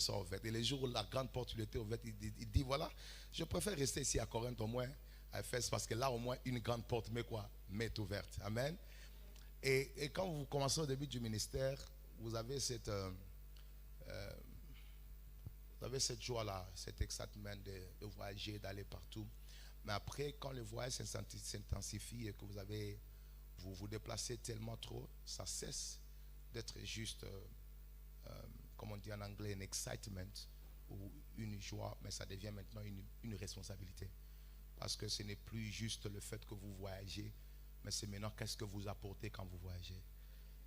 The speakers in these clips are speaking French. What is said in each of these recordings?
soit ouverte. Et les jours où la grande porte lui était ouverte, il dit voilà, je préfère rester ici à Corinthe au moins, à Éphèse, parce que là au moins une grande porte m'est ouverte. Amen. Et quand vous commencez au début du ministère, vous avez cette joie-là, cet excitement de voyager, d'aller partout. Mais après, quand le voyage s'intensifie et que vous vous déplacez tellement trop, ça cesse d'être juste, comme on dit en anglais, un excitement ou une joie, mais ça devient maintenant une responsabilité. Parce que ce n'est plus juste le fait que vous voyagez, mais c'est maintenant qu'est-ce que vous apportez quand vous voyagez.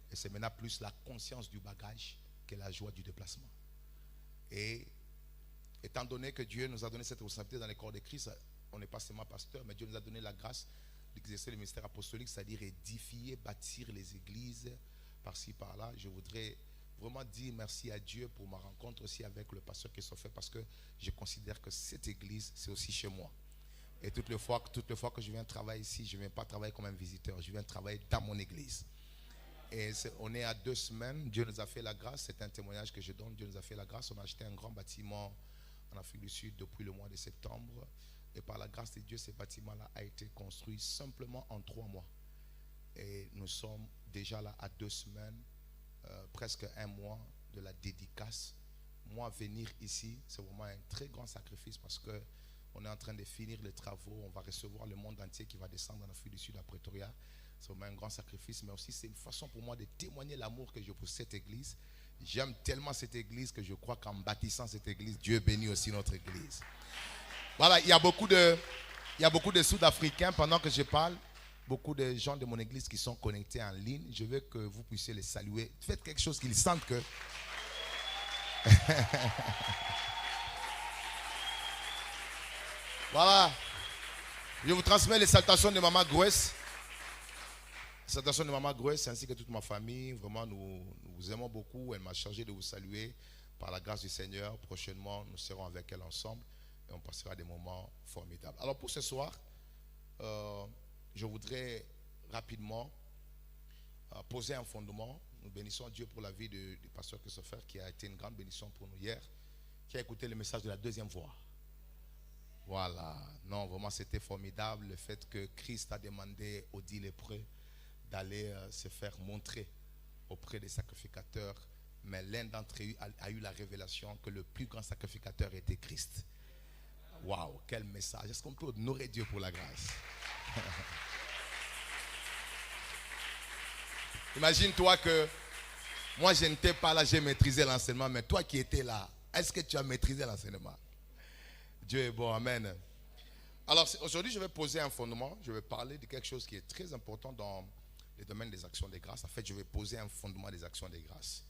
Et c'est maintenant plus la conscience du bagage que la joie du déplacement. Et étant donné que Dieu nous a donné cette responsabilité dans les corps de Christ, on n'est pas seulement pasteur, mais Dieu nous a donné la grâce d'exercer le ministère apostolique, c'est-à-dire édifier, bâtir les églises par-ci, par-là. Je voudrais vraiment dire merci à Dieu pour ma rencontre aussi avec le pasteur Christopher, parce que je considère que cette église, c'est aussi chez moi. Et toutes les fois que je viens travailler ici, je ne viens pas travailler comme un visiteur, je viens travailler dans mon église. Et on est à 2 semaines, Dieu nous a fait la grâce, c'est un témoignage que je donne, Dieu nous a fait la grâce, on a acheté un grand bâtiment en Afrique du Sud depuis le mois de septembre. Et par la grâce de Dieu, ce bâtiment-là a été construit simplement en 3 mois. Et nous sommes déjà là à 2 semaines, presque 1 mois de la dédicace. Moi, venir ici, c'est vraiment un très grand sacrifice parce que on est en train de finir les travaux. On va recevoir le monde entier qui va descendre en Afrique du Sud à Pretoria. C'est vraiment un grand sacrifice, mais aussi c'est une façon pour moi de témoigner l'amour que j'ai pour cette église. J'aime tellement cette église que je crois qu'en bâtissant cette église, Dieu bénit aussi notre église. Voilà, il y a beaucoup de Sud-Africains pendant que je parle, beaucoup de gens de mon église qui sont connectés en ligne. Je veux que vous puissiez les saluer. Faites quelque chose qu'ils sentent que... Voilà. Je vous transmets les salutations de Maman Grace. Les salutations de Maman Grace ainsi que toute ma famille. Vraiment, nous vous aimons beaucoup. Elle m'a chargé de vous saluer par la grâce du Seigneur. Prochainement, nous serons avec elle ensemble et on passera des moments formidables. Alors pour ce soir, je voudrais rapidement poser un fondement. Nous bénissons Dieu pour la vie du pasteur Christopher qui a été une grande bénédiction pour nous hier, qui a écouté le message de la deuxième voix. Voilà, non, vraiment c'était formidable le fait que Christ a demandé aux 10 lépreux d'aller se faire montrer auprès des sacrificateurs, mais l'un d'entre eux a eu la révélation que le plus grand sacrificateur était Christ. Waouh, quel message! Est-ce qu'on peut honorer Dieu pour la grâce? Imagine-toi que moi je n'étais pas là, j'ai maîtrisé l'enseignement, mais toi qui étais là, est-ce que tu as maîtrisé l'enseignement? Dieu est bon, amen. Alors aujourd'hui je vais poser un fondement, je vais parler de quelque chose qui est très important dans le domaine des actions des grâces. En fait, je vais poser un fondement des actions des grâces.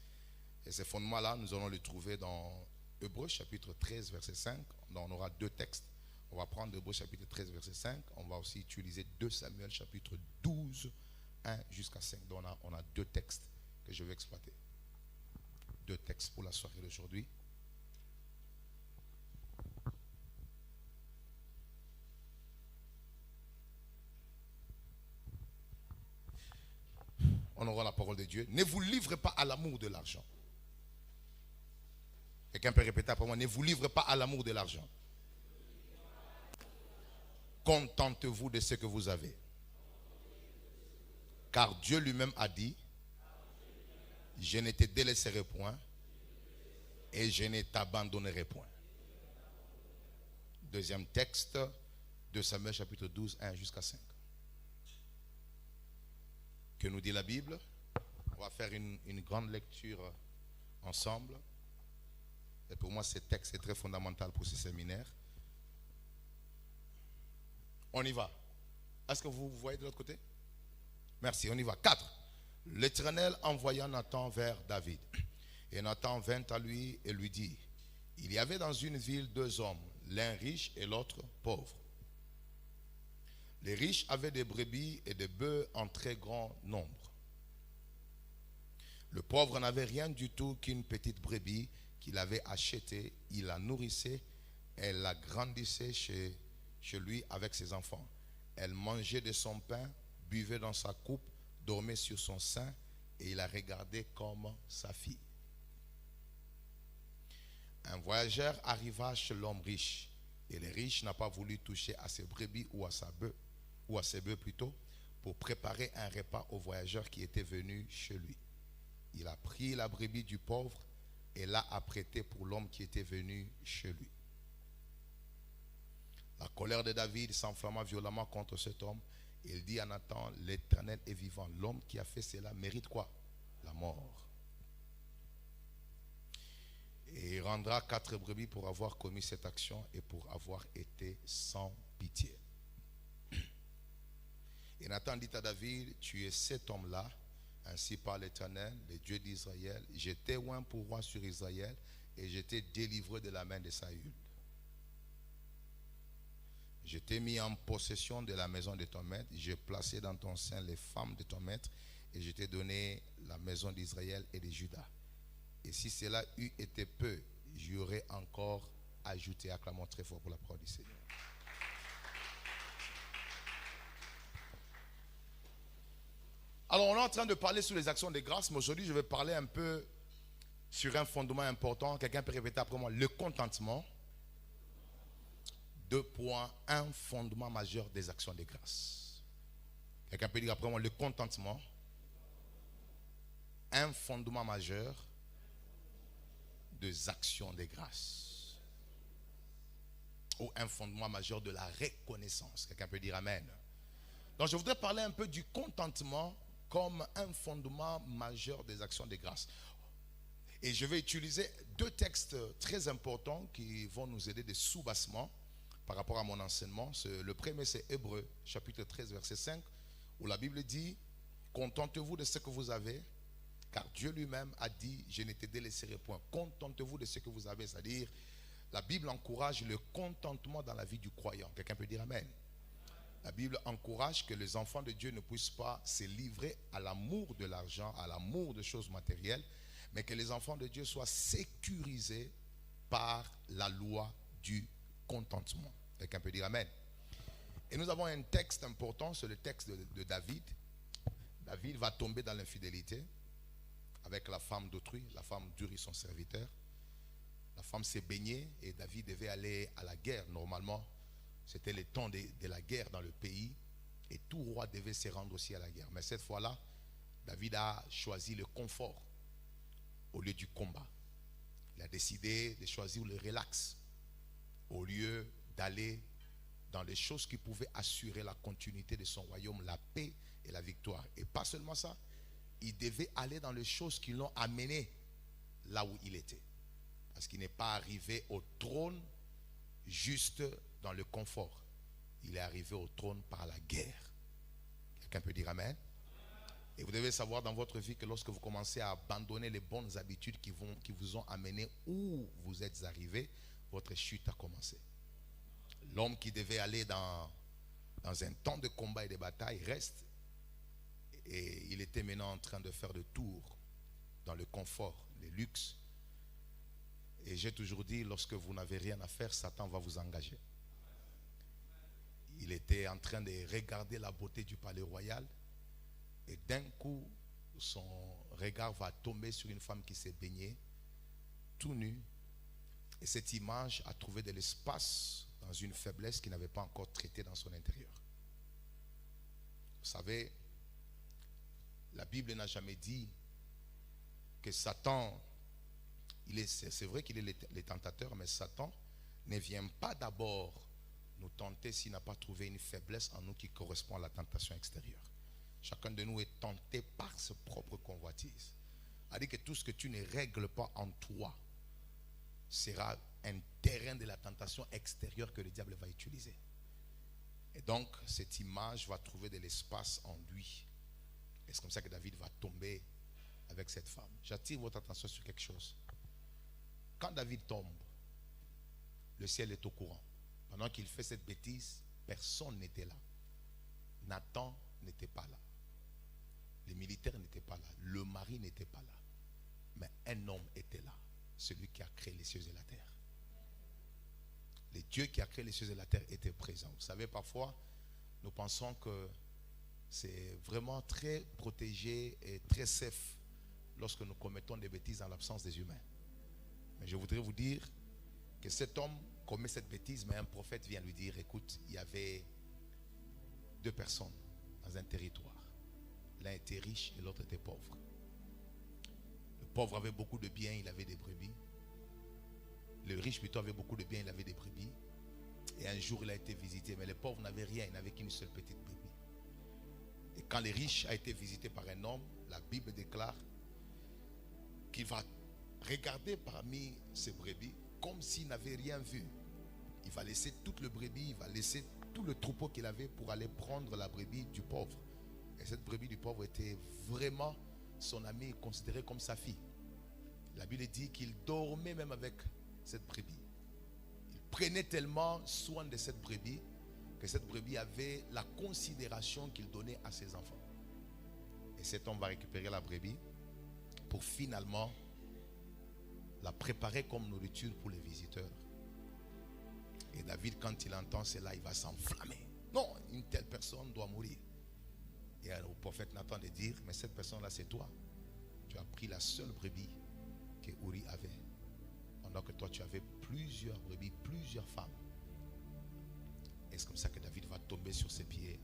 Et ce fondement-là, nous allons le trouver dans Hébreux chapitre 13 verset 5. Donc, on aura 2 textes. On va prendre Hébreux chapitre 13 verset 5. On va aussi utiliser 2 Samuel chapitre 12, 1 jusqu'à 5. Donc on a 2 textes que je vais exploiter. 2 textes pour la soirée d'aujourd'hui. On aura la parole de Dieu. Ne vous livrez pas à l'amour de l'argent. Quelqu'un peut répéter après moi. Ne vous livrez pas à l'amour de l'argent. Contentez-vous de ce que vous avez. Car Dieu lui-même a dit, je ne te délaisserai point et je ne t'abandonnerai point. Deuxième texte de Samuel chapitre 12, 1 jusqu'à 5. Que nous dit la Bible? On va faire une grande lecture ensemble. Et pour moi, ce texte est très fondamental pour ce séminaire. On y va. Est-ce que vous voyez de l'autre côté? Merci, on y va. 4. L'Éternel envoya Nathan vers David. Et Nathan vint à lui et lui dit, il y avait dans une ville 2 hommes, l'un riche et l'autre pauvre. Les riches avaient des brebis et des bœufs en très grand nombre. Le pauvre n'avait rien du tout qu'une petite brebis qu'il avait achetée. Il la nourrissait, elle la grandissait chez lui avec ses enfants. Elle mangeait de son pain, buvait dans sa coupe, dormait sur son sein et il la regardait comme sa fille. Un voyageur arriva chez l'homme riche, et le riche n'a pas voulu toucher à ses brebis ou à ses bœufs plutôt, pour préparer un repas au voyageur qui était venu chez lui. Il a pris la brebis du pauvre et l'a apprêtée pour l'homme qui était venu chez lui. La colère de David s'enflamma violemment contre cet homme. Il dit à Nathan, l'Éternel est vivant. L'homme qui a fait cela mérite quoi? La mort. Et il rendra 4 brebis pour avoir commis cette action et pour avoir été sans pitié. Et Nathan dit à David, tu es cet homme-là, ainsi par l'Éternel, le Dieu d'Israël. J'étais oint pour roi sur Israël et j'étais délivré de la main de Saül. Je t'ai mis en possession de la maison de ton maître. J'ai placé dans ton sein les femmes de ton maître et je t'ai donné la maison d'Israël et de Juda. Et si cela eût été peu, j'y aurais encore ajouté. Acclamons très fort pour la parole du Seigneur. Alors, on est en train de parler sur les actions de grâce, mais aujourd'hui, je vais parler un peu sur un fondement important. Quelqu'un peut répéter après moi, le contentement. 2 points, un fondement majeur des actions de grâce. Quelqu'un peut dire après moi, le contentement. Un fondement majeur des actions de grâce. Ou un fondement majeur de la reconnaissance. Quelqu'un peut dire amen. Donc je voudrais parler un peu du contentement comme un fondement majeur des actions de grâce. Et je vais utiliser 2 textes très importants qui vont nous aider de sous-bassement par rapport à mon enseignement. Le premier, c'est Hébreux, chapitre 13, verset 5, où la Bible dit, contentez-vous de ce que vous avez, car Dieu lui-même a dit, je ne te délaisserai point. Contentez-vous de ce que vous avez, c'est-à-dire, la Bible encourage le contentement dans la vie du croyant. Quelqu'un peut dire amen. La Bible encourage que les enfants de Dieu ne puissent pas se livrer à l'amour de l'argent, à l'amour de choses matérielles, mais que les enfants de Dieu soient sécurisés par la loi du contentement. Quelqu'un peut dire amen. Et nous avons un texte important, c'est le texte de David. David va tomber dans l'infidélité avec la femme d'autrui. La femme d'Uri, son serviteur. La femme s'est baignée et David devait aller à la guerre. Normalement, c'était le temps de la guerre dans le pays et tout roi devait se rendre aussi à la guerre. Mais cette fois-là, David a choisi le confort au lieu du combat. Il a décidé de choisir le relax au lieu d'aller dans les choses qui pouvaient assurer la continuité de son royaume, la paix et la victoire. Et pas seulement ça, il devait aller dans les choses qui l'ont amené là où il était. Parce qu'il n'est pas arrivé au trône juste dans le confort. Il est arrivé au trône par la guerre. Quelqu'un peut dire amen? Et vous devez savoir dans votre vie que lorsque vous commencez à abandonner les bonnes habitudes qui vous ont amené où vous êtes arrivé, votre chute a commencé. L'homme qui devait aller dans un temps de combat et de bataille reste. Et il était maintenant en train de faire le tour dans le confort, le luxe. Et j'ai toujours dit, lorsque vous n'avez rien à faire, Satan va vous engager. Il était en train de regarder la beauté du palais royal. Et d'un coup, son regard va tomber sur une femme qui s'est baignée, tout nue. Et cette image a trouvé de l'espace dans une faiblesse qu'il n'avait pas encore traitée dans son intérieur. Vous savez, la Bible n'a jamais dit que Satan, c'est vrai qu'il est le tentateur, mais Satan ne vient pas d'abord nous tenter s'il n'a pas trouvé une faiblesse en nous qui correspond à la tentation extérieure. Chacun de nous est tenté par ses propres convoitises. C'est-à-dire que tout ce que tu ne règles pas en toi sera un terrain de la tentation extérieure que le diable va utiliser. Et donc, cette image va trouver de l'espace en lui. Et c'est comme ça que David va tomber avec cette femme. J'attire votre attention sur quelque chose. Quand David tombe, le ciel est au courant. Pendant qu'il fait cette bêtise, personne n'était là. Nathan n'était pas là. Les militaires n'étaient pas là. Le mari n'était pas là. Mais un homme était là. Celui qui a créé les cieux et la terre. Le Dieu qui a créé les cieux et la terre était présent. Vous savez, parfois, nous pensons que c'est vraiment très protégé et très safe lorsque nous commettons des bêtises en l'absence des humains. Mais je voudrais vous dire que cet homme commet cette bêtise, mais un prophète vient lui dire, écoute, il y avait deux personnes dans un territoire. L'un était riche et l'autre était pauvre. Le pauvre avait beaucoup de biens, il avait des brebis. Le riche plutôt avait beaucoup de biens, il avait des brebis. Et un jour il a été visité, mais le pauvre n'avait rien, il n'avait qu'une seule petite brebis. Et quand le riche a été visité par un homme, la Bible déclare qu'il va regarder parmi ses brebis comme s'il n'avait rien vu. Il va laisser toute le brebis, il va laisser tout le troupeau qu'il avait pour aller prendre la brebis du pauvre. Et cette brebis du pauvre était vraiment son ami, considéré comme sa fille. La Bible dit qu'il dormait même avec cette brebis. Il prenait tellement soin de cette brebis que cette brebis avait la considération qu'il donnait à ses enfants. Et cet homme va récupérer la brebis pour finalement la préparer comme nourriture pour les visiteurs. Et David, quand il entend cela, il va s'enflammer. Non, une telle personne doit mourir. Et alors, au prophète Nathan de dire, mais cette personne-là, c'est toi. Tu as pris la seule brebis que Uri avait. Pendant que toi, tu avais plusieurs brebis, plusieurs femmes. Et c'est comme ça que David va tomber sur ses pieds.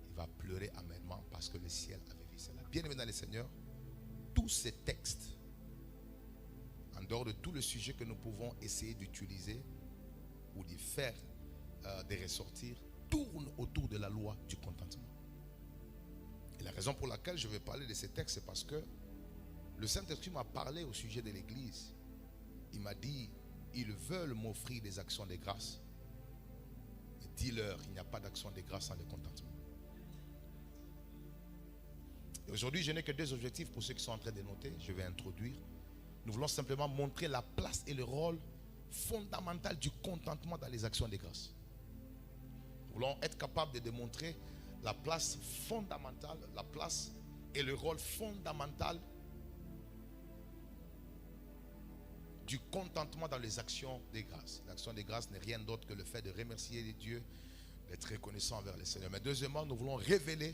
Il va pleurer amèrement parce que le ciel avait vu cela. Bien aimé dans le Seigneur, tous ces textes, en dehors de tout le sujet que nous pouvons essayer d'utiliser ou d'y faire de ressortir, tournent autour de la loi du contentement. Et la raison pour laquelle je vais parler de ces textes, c'est parce que le Saint-Esprit m'a parlé au sujet de l'Église. Il m'a dit, ils veulent m'offrir des actions de grâce. Mais dis-leur, il n'y a pas d'action de grâce sans le contentement. Et aujourd'hui, je n'ai que deux objectifs pour ceux qui sont en train de noter. Je vais introduire. Nous voulons simplement montrer la place et le rôle fondamental du contentement dans les actions de grâce. Nous voulons être capables de démontrer la place fondamentale, la place et le rôle fondamental du contentement dans les actions de grâce. L'action de grâce n'est rien d'autre que le fait de remercier Dieu, d'être reconnaissant envers le Seigneur. Mais deuxièmement, nous voulons révéler,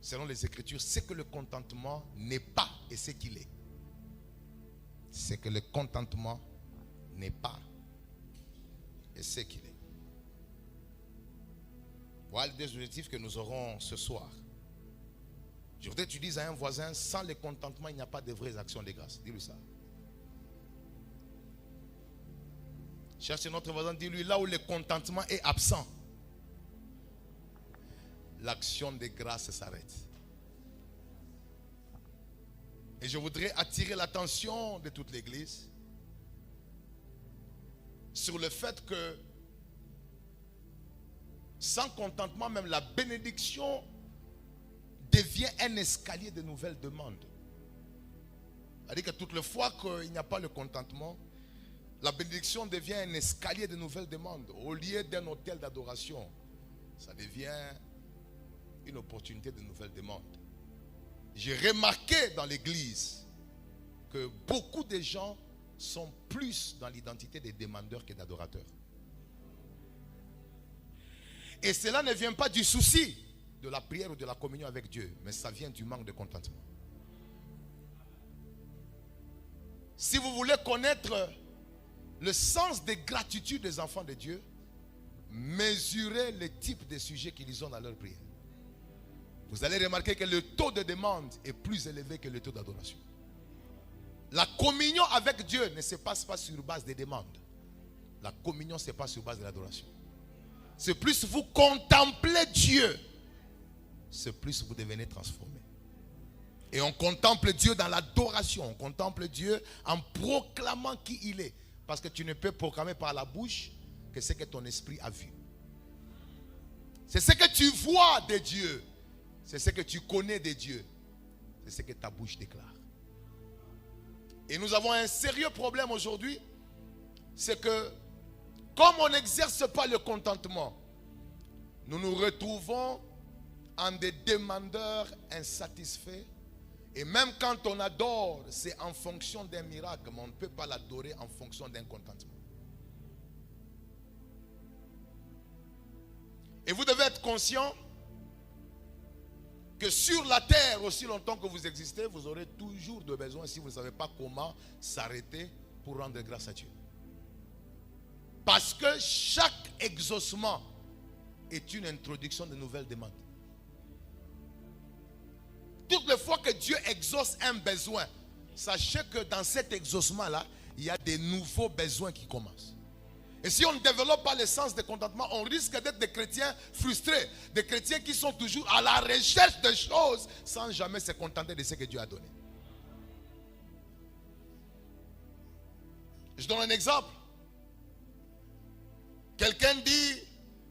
selon les Écritures, ce que le contentement n'est pas et ce qu'il est. C'est que le contentement n'est pas et ce qu'il est. Voilà les deux objectifs que nous aurons ce soir. Je voudrais que tu dises à un voisin, sans le contentement, il n'y a pas de vraies actions de grâce. Dis-lui ça. Cherche notre voisin, dis-lui, là où le contentement est absent, l'action de grâce s'arrête. Et je voudrais attirer l'attention de toute l'Église sur le fait que sans contentement, même la bénédiction devient un escalier de nouvelles demandes. C'est-à-dire que toutes les fois qu'il n'y a pas le contentement, la bénédiction devient un escalier de nouvelles demandes. Au lieu d'un hôtel d'adoration, ça devient une opportunité de nouvelles demandes. J'ai remarqué dans l'église que beaucoup de gens sont plus dans l'identité des demandeurs que d'adorateurs. Et cela ne vient pas du souci de la prière ou de la communion avec Dieu, mais ça vient du manque de contentement. Si vous voulez connaître le sens des gratitudes des enfants de Dieu, mesurez le type de sujets qu'ils ont dans leur prière. Vous allez remarquer que le taux de demande est plus élevé que le taux d'adoration. La communion avec Dieu ne se passe pas sur base des demandes. La communion se passe sur base de l'adoration. C'est plus vous contemplez Dieu, c'est plus vous devenez transformé. Et on contemple Dieu dans l'adoration. On contemple Dieu en proclamant qui il est. Parce que tu ne peux proclamer par la bouche que ce que ton esprit a vu. C'est ce que tu vois de Dieu. C'est ce que tu connais de Dieu. C'est ce que ta bouche déclare. Et nous avons un sérieux problème aujourd'hui. C'est que comme on n'exerce pas le contentement, nous nous retrouvons en des demandeurs insatisfaits. Et même quand on adore, c'est en fonction d'un miracle, mais on ne peut pas l'adorer en fonction d'un contentement. Et vous devez être conscient que sur la terre, aussi longtemps que vous existez, vous aurez toujours de besoin, si vous ne savez pas comment s'arrêter pour rendre grâce à Dieu. Parce que chaque exaucement est une introduction de nouvelles demandes. Toutes les fois que Dieu exauce un besoin, sachez que dans cet exaucement-là, il y a des nouveaux besoins qui commencent. Et si on ne développe pas le sens de contentement, on risque d'être des chrétiens frustrés, des chrétiens qui sont toujours à la recherche de choses sans jamais se contenter de ce que Dieu a donné. Je donne un exemple. Quelqu'un dit,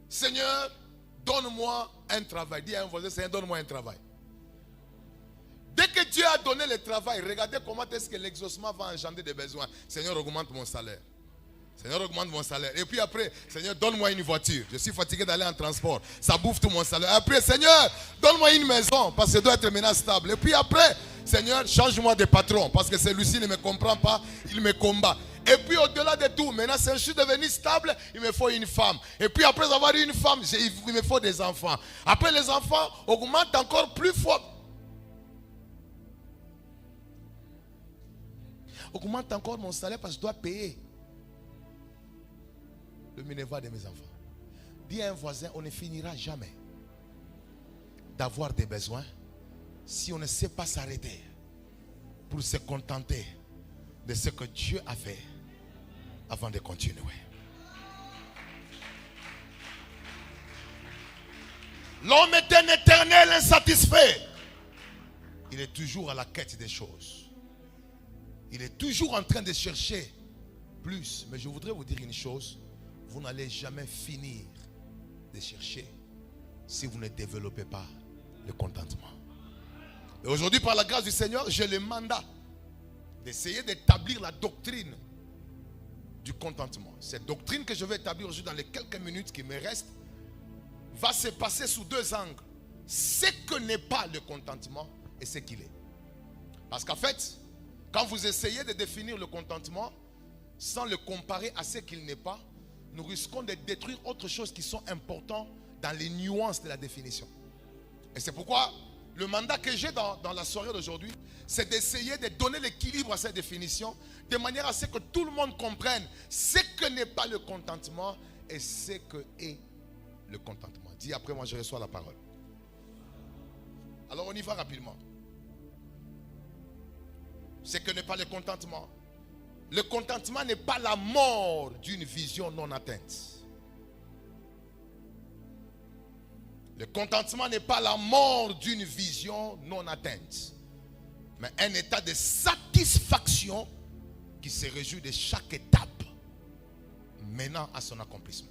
Seigneur, donne-moi un travail. Dis à un voisin, Seigneur, donne-moi un travail. Dès que Dieu a donné le travail, regardez comment est-ce que l'exaucement va engendrer des besoins. Seigneur, augmente mon salaire. Seigneur, augmente mon salaire. Et puis après, Seigneur, donne-moi une voiture. Je suis fatigué d'aller en transport. Ça bouffe tout mon salaire. Après, Seigneur, donne-moi une maison parce que je dois être maintenant stable. Et puis après, Seigneur, change-moi de patron parce que celui-ci ne me comprend pas, il me combat. Et puis au-delà de tout, maintenant je suis devenu stable, il me faut une femme. Et puis après avoir une femme, il me faut des enfants. Après les enfants augmentent encore plus fort. Augmente encore mon salaire parce que je dois payer le minervois de mes enfants. Dis à un voisin, on ne finira jamais d'avoir des besoins si on ne sait pas s'arrêter pour se contenter de ce que Dieu a fait avant de continuer. L'homme est un éternel insatisfait. Il est toujours à la quête des choses. Il est toujours en train de chercher plus. Mais je voudrais vous dire une chose. Vous n'allez jamais finir de chercher si vous ne développez pas le contentement. Et aujourd'hui, par la grâce du Seigneur, j'ai le mandat d'essayer d'établir la doctrine du contentement. Cette doctrine que je vais établir aujourd'hui dans les quelques minutes qui me restent va se passer sous deux angles. Ce que n'est pas le contentement et ce qu'il est. Parce qu'en fait, quand vous essayez de définir le contentement sans le comparer à ce qu'il n'est pas, nous risquons de détruire autre chose qui sont importantes dans les nuances de la définition. Et c'est pourquoi le mandat que j'ai dans la soirée d'aujourd'hui, c'est d'essayer de donner l'équilibre à cette définition de manière à ce que tout le monde comprenne ce que n'est pas le contentement et ce que est le contentement. Dis après moi, je reçois la parole. Alors on y va rapidement. Ce que n'est pas le contentement. Le contentement n'est pas la mort d'une vision non atteinte. Le contentement n'est pas la mort d'une vision non atteinte, mais un état de satisfaction qui se réjouit de chaque étape menant à son accomplissement.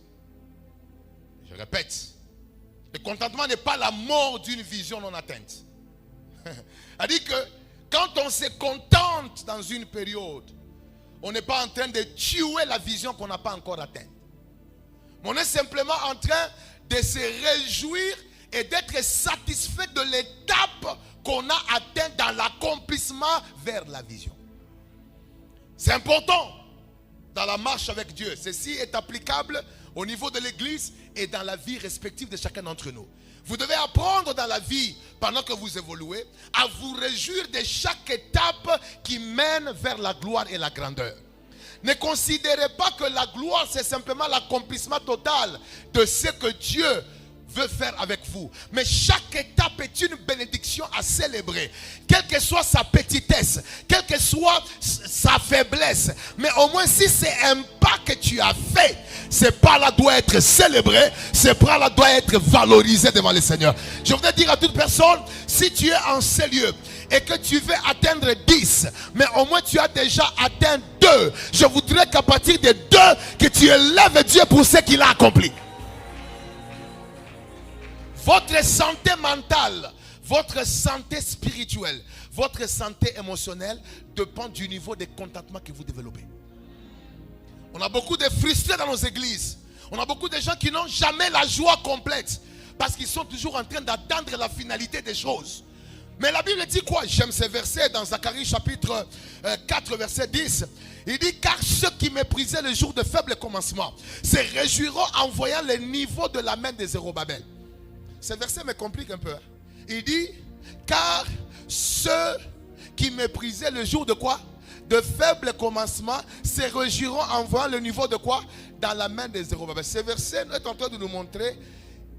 Je répète, le contentement n'est pas la mort d'une vision non atteinte. C'est-à-dire que quand on se contente dans une période, on n'est pas en train de tuer la vision qu'on n'a pas encore atteinte. Mais on est simplement en train de se réjouir et d'être satisfait de l'étape qu'on a atteinte dans l'accomplissement vers la vision. C'est important dans la marche avec Dieu. Ceci est applicable au niveau de l'église et dans la vie respective de chacun d'entre nous. Vous devez apprendre dans la vie, pendant que vous évoluez, à vous réjouir de chaque étape qui mène vers la gloire et la grandeur. Ne considérez pas que la gloire, c'est simplement l'accomplissement total de ce que Dieu veut faire avec vous. Mais chaque étape est une bénédiction à célébrer. Quelle que soit sa petitesse, quelle que soit sa faiblesse. Mais au moins si c'est un pas que tu as fait, ce pas-là doit être célébré, ce pas-là doit être valorisé devant le Seigneur. Je voudrais dire à toute personne, si tu es en ces lieux et que tu veux atteindre 10, mais au moins tu as déjà atteint 2, je voudrais qu'à partir de 2, que tu élèves Dieu pour ce qu'il a accompli. Votre santé mentale, votre santé spirituelle, votre santé émotionnelle dépend du niveau de contentement que vous développez. On a beaucoup de frustrés dans nos églises. On a beaucoup de gens qui n'ont jamais la joie complète parce qu'ils sont toujours en train d'attendre la finalité des choses. Mais la Bible dit quoi? J'aime ce verset dans Zacharie chapitre 4 verset 10. Il dit, car ceux qui méprisaient le jour de faible commencement se réjouiront en voyant le niveau de la main de Zérobabel. Ce verset me complique un peu. Il dit, car ceux qui méprisaient le jour de quoi? de faibles commencements se réjouiront en voyant le niveau de quoi? Dans la main des Zérubabel. Ce verset est en train de nous montrer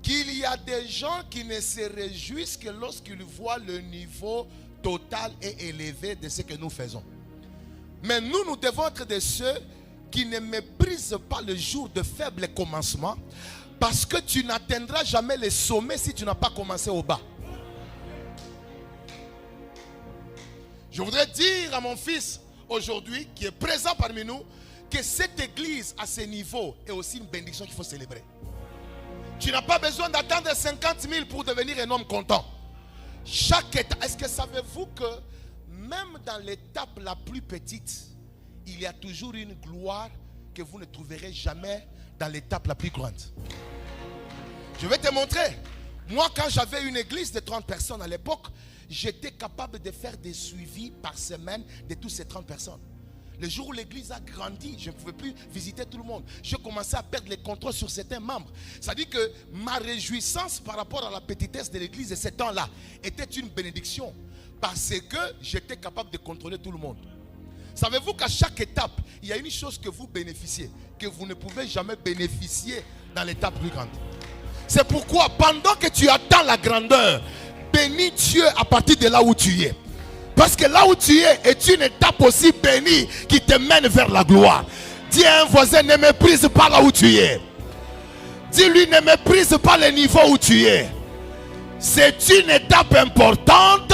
qu'il y a des gens qui ne se réjouissent que lorsqu'ils voient le niveau total et élevé de ce que nous faisons. Mais nous devons être de ceux qui ne méprisent pas le jour de faible commencement, parce que tu n'atteindras jamais le sommet si tu n'as pas commencé au bas. Je voudrais dire à mon fils aujourd'hui, qui est présent parmi nous, que cette église à ce niveau est aussi une bénédiction qu'il faut célébrer. Tu n'as pas besoin d'attendre 50 000 pour devenir un homme content. Chaque étape, est-ce que savez-vous que même dans l'étape la plus petite, il y a toujours une gloire que vous ne trouverez jamais dans l'étape la plus grande? Je vais te montrer. Moi, quand j'avais une église de 30 personnes à l'époque, j'étais capable de faire des suivis par semaine de toutes ces 30 personnes. Le jour où l'église a grandi, je ne pouvais plus visiter tout le monde. Je commençais à perdre les contrôles sur certains membres. Ça dit que ma réjouissance par rapport à la petitesse de l'église de ces temps-là était une bénédiction. Parce que j'étais capable de contrôler tout le monde. Savez-vous qu'à chaque étape, il y a une chose que vous bénéficiez, que vous ne pouvez jamais bénéficier dans l'étape plus grande. C'est pourquoi pendant que tu attends la grandeur, bénis Dieu à partir de là où tu es. Parce que là où tu es est une étape aussi bénie qui te mène vers la gloire. Dis à un voisin, ne méprise pas là où tu es. Dis-lui, ne méprise pas le niveau où tu es. C'est une étape importante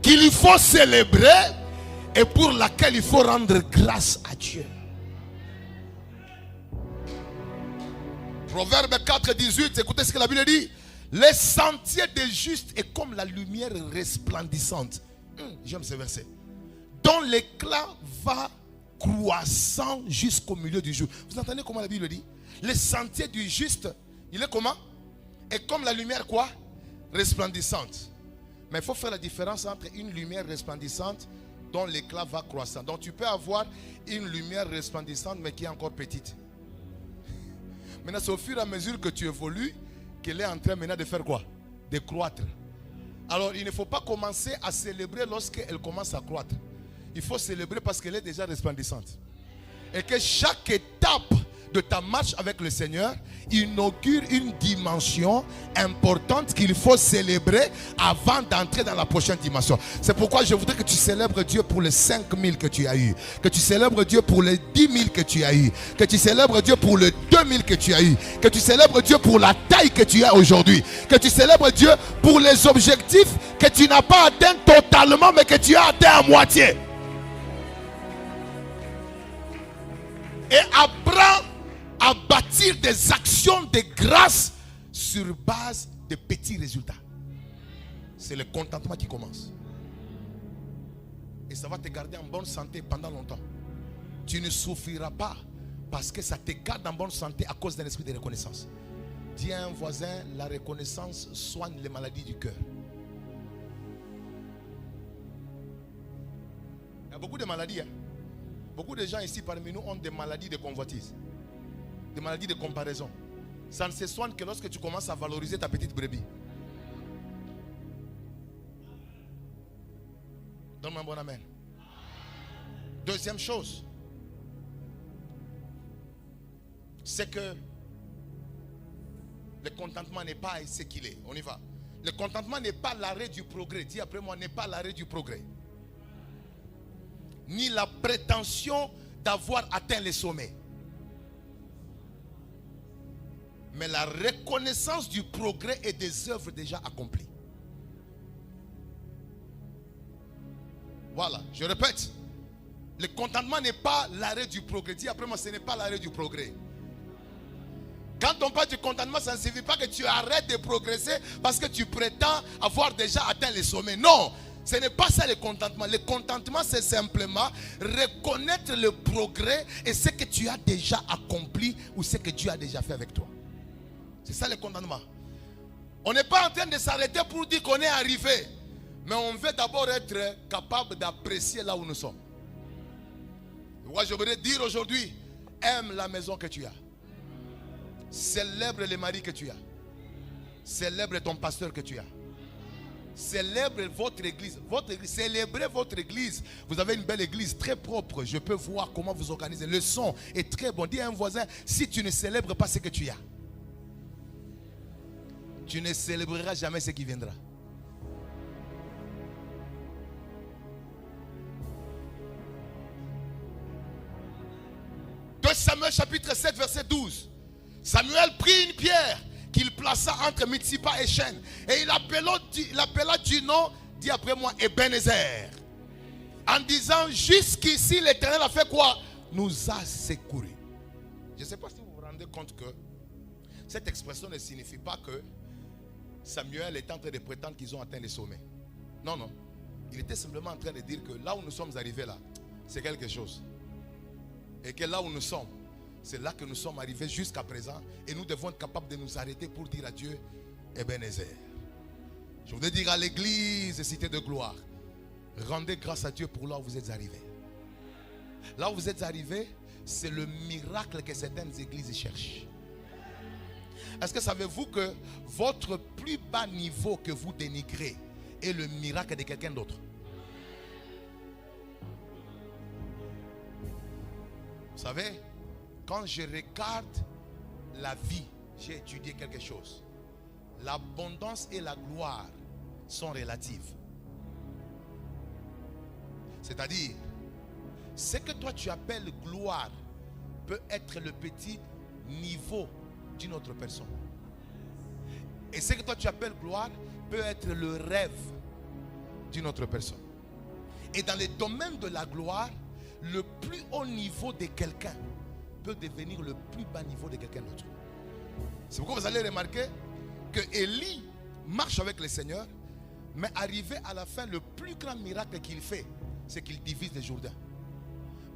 qu'il faut célébrer et pour laquelle il faut rendre grâce à Dieu. Proverbe 4, 18, écoutez ce que la Bible dit. Les sentiers des justes est comme la lumière resplendissante. J'aime ce verset. Dont l'éclat va croissant jusqu'au milieu du jour. Vous entendez comment la Bible dit? Les sentiers du juste, il est comment? Est comme la lumière quoi? Resplendissante. Mais il faut faire la différence entre une lumière resplendissante dont l'éclat va croissant. Donc tu peux avoir une lumière resplendissante mais qui est encore petite. Maintenant c'est au fur et à mesure que tu évolues qu'elle est en train maintenant de faire quoi? De croître. Alors il ne faut pas commencer à célébrer lorsqu'elle commence à croître. Il faut célébrer parce qu'elle est déjà resplendissante. Et que chaque étape de ta marche avec le Seigneur inaugure une dimension importante qu'il faut célébrer avant d'entrer dans la prochaine dimension. C'est pourquoi je voudrais que tu célèbres Dieu pour les 5 000 que tu as eu, que tu célèbres Dieu pour les 10 000 que tu as eu, que tu célèbres Dieu pour les 2 000 que tu as eu, que tu célèbres Dieu pour la taille que tu as aujourd'hui, que tu célèbres Dieu pour les objectifs que tu n'as pas atteints totalement mais que tu as atteints à moitié. Et apprends à bâtir des actions de grâce sur base de petits résultats. C'est le contentement qui commence. Et ça va te garder en bonne santé pendant longtemps. Tu ne souffriras pas parce que ça te garde en bonne santé à cause d'un esprit de reconnaissance. Dis à un voisin, la reconnaissance soigne les maladies du cœur. Il y a beaucoup de maladies. Beaucoup de gens ici parmi nous ont des maladies de convoitise. Des maladies de comparaison. Ça ne se soigne que lorsque tu commences à valoriser ta petite brebis. Donne-moi un bon amen. Deuxième chose, c'est que le contentement n'est pas ce qu'il est. On y va. Le contentement n'est pas l'arrêt du progrès. Dis après moi, n'est pas l'arrêt du progrès. Ni la prétention d'avoir atteint les sommets. Mais la reconnaissance du progrès et des œuvres déjà accomplies. Voilà, je répète. Le contentement n'est pas l'arrêt du progrès. Dis après moi, ce n'est pas l'arrêt du progrès. Quand on parle du contentement, ça ne signifie pas que tu arrêtes de progresser parce que tu prétends avoir déjà atteint les sommets. Non, ce n'est pas ça le contentement. Le contentement, c'est simplement reconnaître le progrès et ce que tu as déjà accompli ou ce que Dieu a déjà fait avec toi. C'est ça le contentement. On n'est pas en train de s'arrêter pour dire qu'on est arrivé. Mais on veut d'abord être capable d'apprécier là où nous sommes. Moi, je voudrais dire aujourd'hui, aime la maison que tu as. Célèbre le mari que tu as. Célèbre ton pasteur que tu as. Célèbre votre église. Célébrez votre église. Vous avez une belle église très propre. Je peux voir comment vous organisez. Le son est très bon. Dis à un voisin, si tu ne célèbres pas ce que tu as, tu ne célébreras jamais ce qui viendra. De Samuel chapitre 7 verset 12. Samuel prit une pierre qu'il plaça entre Mitzipah et Chêne. Et il appela du nom, dis après moi, Ebenezer. En disant, jusqu'ici l'Éternel a fait quoi? Nous a secourus. Je ne sais pas si vous vous rendez compte que cette expression ne signifie pas que Samuel est en train de prétendre qu'ils ont atteint les sommets. Non, non. Il était simplement en train de dire que là où nous sommes arrivés là, c'est quelque chose. Et que là où nous sommes, c'est là que nous sommes arrivés jusqu'à présent. Et nous devons être capables de nous arrêter pour dire à Dieu, Ebenezer. Je voudrais dire à l'église Cité de Gloire, rendez grâce à Dieu pour là où vous êtes arrivés. Là où vous êtes arrivés, c'est le miracle que certaines églises cherchent. Est-ce que savez-vous que votre plus bas niveau que vous dénigrez est le miracle de quelqu'un d'autre? Vous savez, quand je regarde la vie, j'ai étudié quelque chose. L'abondance et la gloire sont relatives. C'est-à-dire, ce que toi tu appelles gloire peut être le petit niveau d'une autre personne. Et ce que toi tu appelles gloire peut être le rêve d'une autre personne. Et dans le domaine de la gloire, le plus haut niveau de quelqu'un peut devenir le plus bas niveau de quelqu'un d'autre. C'est pourquoi vous allez remarquer que Élie marche avec le Seigneur, mais arrivé à la fin, le plus grand miracle qu'il fait, c'est qu'il divise le Jourdain.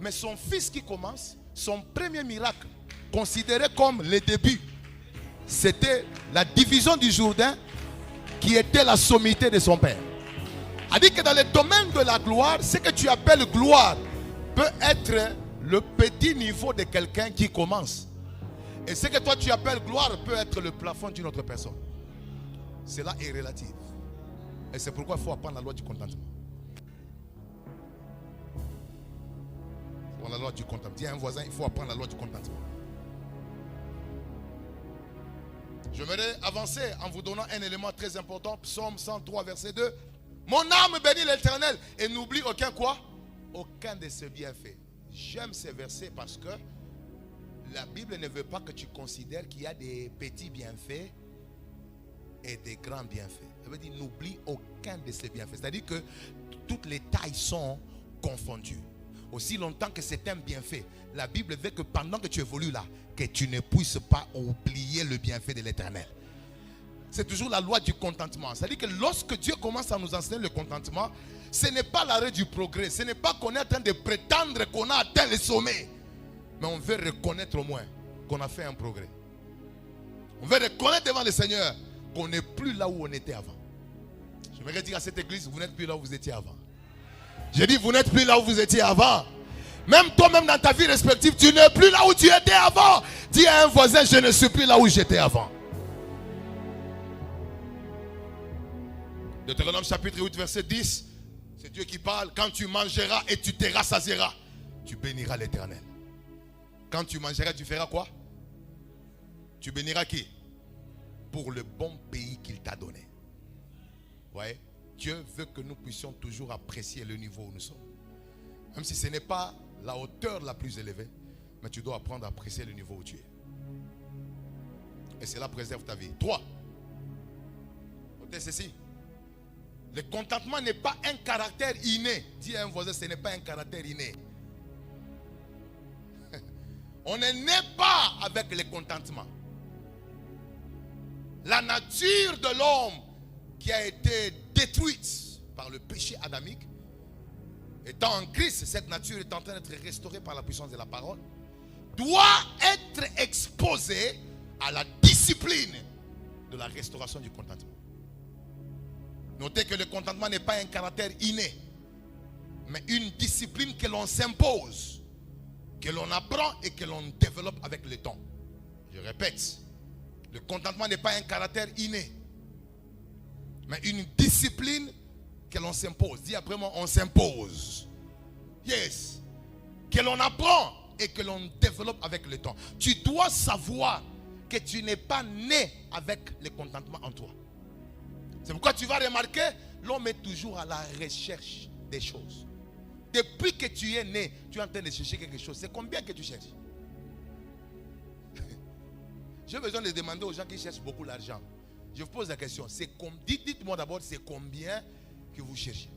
Mais son fils qui commence, son premier miracle, considéré comme le début, c'était la division du Jourdain qui était la sommité de son père. A dit que dans le domaine de la gloire, ce que tu appelles gloire peut être le petit niveau de quelqu'un qui commence. Et ce que toi tu appelles gloire peut être le plafond d'une autre personne. Cela est relatif. Et c'est pourquoi il faut apprendre la loi du contentement. La loi du contentement. Dis à un voisin, il faut apprendre la loi du contentement. J'aimerais avancer en vous donnant un élément très important. Psaume 103 verset 2. Mon âme bénit l'Éternel et n'oublie aucun quoi? Aucun de ses bienfaits. J'aime ces versets parce que la Bible ne veut pas que tu considères qu'il y a des petits bienfaits et des grands bienfaits. Elle veut dire n'oublie aucun de ses bienfaits. C'est-à-dire que toutes les tailles sont confondues. Aussi longtemps que c'est un bienfait, la Bible veut que pendant que tu évolues là, que tu ne puisses pas oublier le bienfait de l'Éternel. C'est toujours la loi du contentement. C'est-à-dire que lorsque Dieu commence à nous enseigner le contentement, ce n'est pas l'arrêt du progrès. Ce n'est pas qu'on est en train de prétendre qu'on a atteint le sommet. Mais on veut reconnaître au moins qu'on a fait un progrès. On veut reconnaître devant le Seigneur qu'on n'est plus là où on était avant. Je voudrais dire à cette église, vous n'êtes plus là où vous étiez avant. J'ai dit, vous n'êtes plus là où vous étiez avant. Même toi-même dans ta vie respective, tu n'es plus là où tu étais avant. Dis à un voisin, je ne suis plus là où j'étais avant. Deutéronome chapitre 8 verset 10. C'est Dieu qui parle. Quand tu mangeras et tu te rassasieras, tu béniras l'Éternel. Quand tu mangeras, tu feras quoi? Tu béniras qui? Pour le bon pays qu'il t'a donné. Vous voyez? Dieu veut que nous puissions toujours apprécier le niveau où nous sommes. Même si ce n'est pas la hauteur la plus élevée, mais tu dois apprendre à apprécier le niveau où tu es. Et cela préserve ta vie. 3. Notez ceci. Le contentement n'est pas un caractère inné. Dis à un voisin, ce n'est pas un caractère inné. On ne naît pas avec le contentement. La nature de l'homme qui a été détruite par le péché adamique, étant en Christ, cette nature est en train d'être restaurée par la puissance de la parole, doit être exposée à la discipline de la restauration du contentement. Notez que le contentement n'est pas un caractère inné, mais une discipline que l'on s'impose, que l'on apprend et que l'on développe avec le temps. Je répète, le contentement n'est pas un caractère inné, Mais une discipline que l'on s'impose. Dis après moi, on s'impose. Yes. Que l'on apprend et que l'on développe avec le temps. Tu dois savoir que tu n'es pas né avec le contentement en toi. C'est pourquoi tu vas remarquer, l'homme est toujours à la recherche des choses. Depuis que tu es né, tu es en train de chercher quelque chose. C'est combien que tu cherches? J'ai besoin de demander aux gens qui cherchent beaucoup l'argent. Je vous pose la question. Dites-moi d'abord, c'est combien que vous cherchez?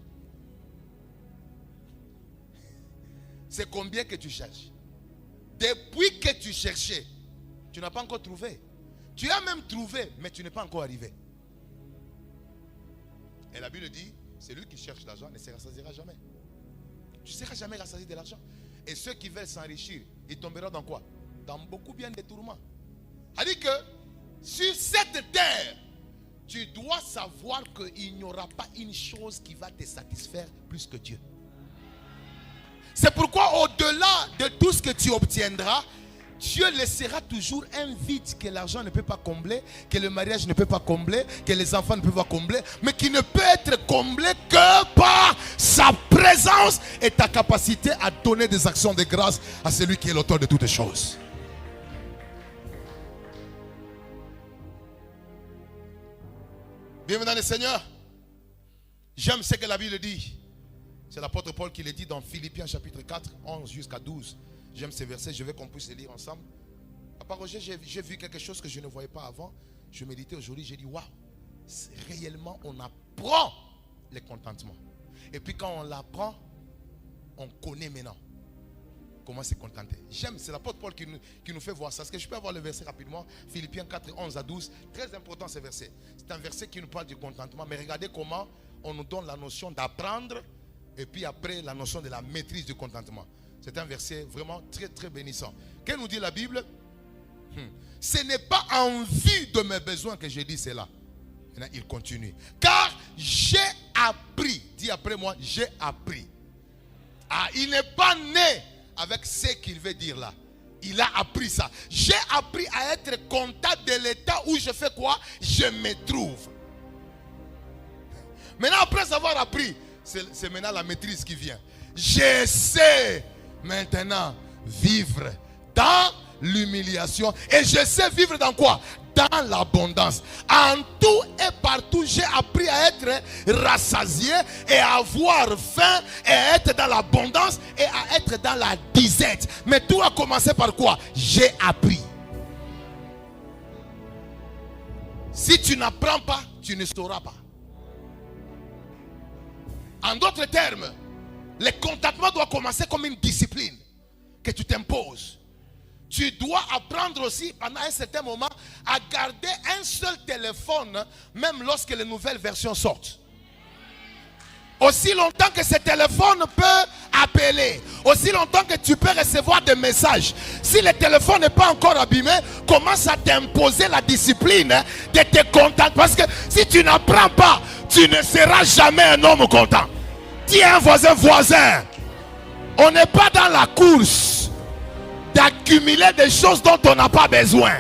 C'est combien que tu cherches? Depuis que tu cherchais, tu n'as pas encore trouvé. Tu as même trouvé, mais tu n'es pas encore arrivé. Et la Bible dit, celui qui cherche l'argent ne se rassasiera jamais. Tu ne seras jamais rassasié de l'argent. Et ceux qui veulent s'enrichir, ils tomberont dans quoi? Dans beaucoup bien des tourments. C'est-à-dire que sur cette terre, tu dois savoir qu'il n'y aura pas une chose qui va te satisfaire plus que Dieu. C'est pourquoi au-delà de tout ce que tu obtiendras, Dieu laissera toujours un vide que l'argent ne peut pas combler, que le mariage ne peut pas combler, que les enfants ne peuvent pas combler, mais qui ne peut être comblé que par sa présence et ta capacité à donner des actions de grâce à celui qui est l'auteur de toutes choses. Bienvenue dans le Seigneur. J'aime ce que la Bible dit. C'est l'apôtre Paul qui le dit dans Philippiens chapitre 4, 11 jusqu'à 12. J'aime ces versets, je veux qu'on puisse les lire ensemble. À part Roger, j'ai vu quelque chose que je ne voyais pas avant. Je méditais aujourd'hui, j'ai dit waouh, réellement on apprend le contentement. Et puis quand on l'apprend, on connaît maintenant comment se contenter. J'aime, c'est l'apôtre Paul qui nous fait voir ça. Est-ce que je peux avoir le verset rapidement? Philippiens 4, 11 à 12. Très important ce verset. C'est un verset qui nous parle du contentement. Mais regardez comment on nous donne la notion d'apprendre. Et puis après la notion de la maîtrise du contentement. C'est un verset vraiment très très bénissant. Qu'est-ce que nous dit la Bible? Ce n'est pas en vue de mes besoins que je dis cela. Maintenant, il continue. Car j'ai appris. Dis après moi, j'ai appris. Ah, il n'est pas né avec ce qu'il veut dire là. Il a appris ça. J'ai appris à être comptable de l'état où je fais quoi? Je me trouve. Maintenant, après avoir appris, c'est maintenant la maîtrise qui vient. Je sais maintenant vivre dans l'humiliation. Et je sais vivre dans quoi? Dans l'abondance. En tout et partout, j'ai appris à être rassasié et à avoir faim et à être dans l'abondance et à être dans la disette. Mais tout a commencé par quoi? J'ai appris. Si tu n'apprends pas, tu ne sauras pas. En d'autres termes, le contentement doit commencer comme une discipline que tu t'imposes. Tu dois apprendre aussi pendant un certain moment à garder un seul téléphone même lorsque les nouvelles versions sortent. Aussi longtemps que ce téléphone peut appeler, aussi longtemps que tu peux recevoir des messages. Si le téléphone n'est pas encore abîmé, commence à t'imposer la discipline de te contenter. Parce que si tu n'apprends pas, tu ne seras jamais un homme content. Dis à un voisin, on n'est pas dans la course d'accumuler des choses dont on n'a pas besoin.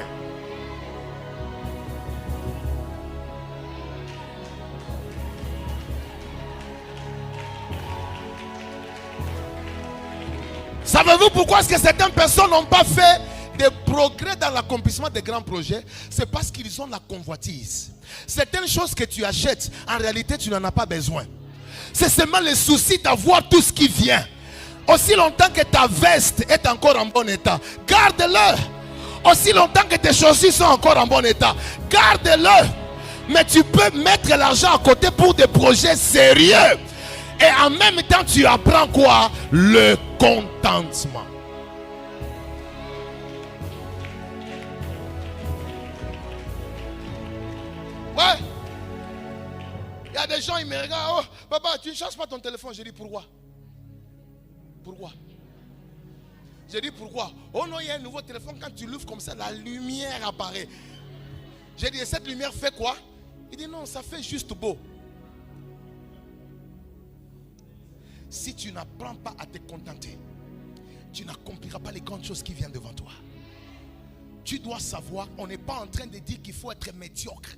Savez-vous pourquoi est-ce que certaines personnes n'ont pas fait de progrès dans l'accomplissement des grands projets? C'est parce qu'ils ont la convoitise. Certaines choses que tu achètes, en réalité tu n'en as pas besoin. C'est seulement le souci d'avoir tout ce qui vient. Aussi longtemps que ta veste est encore en bon état, garde-le. Aussi longtemps que tes chaussures sont encore en bon état, garde-le. Mais tu peux mettre l'argent à côté pour des projets sérieux. Et en même temps, tu apprends quoi? Le contentement. Ouais. Il y a des gens, ils me regardent. Oh, papa, tu ne charges pas ton téléphone. Je dis pourquoi? Pourquoi? Je dis pourquoi? Oh non, il y a un nouveau téléphone. Quand tu l'ouvres comme ça, la lumière apparaît. J'ai dit, cette lumière fait quoi? Il dit non, ça fait juste beau. Si tu n'apprends pas à te contenter, tu n'accompliras pas les grandes choses qui viennent devant toi. Tu dois savoir, on n'est pas en train de dire qu'il faut être médiocre.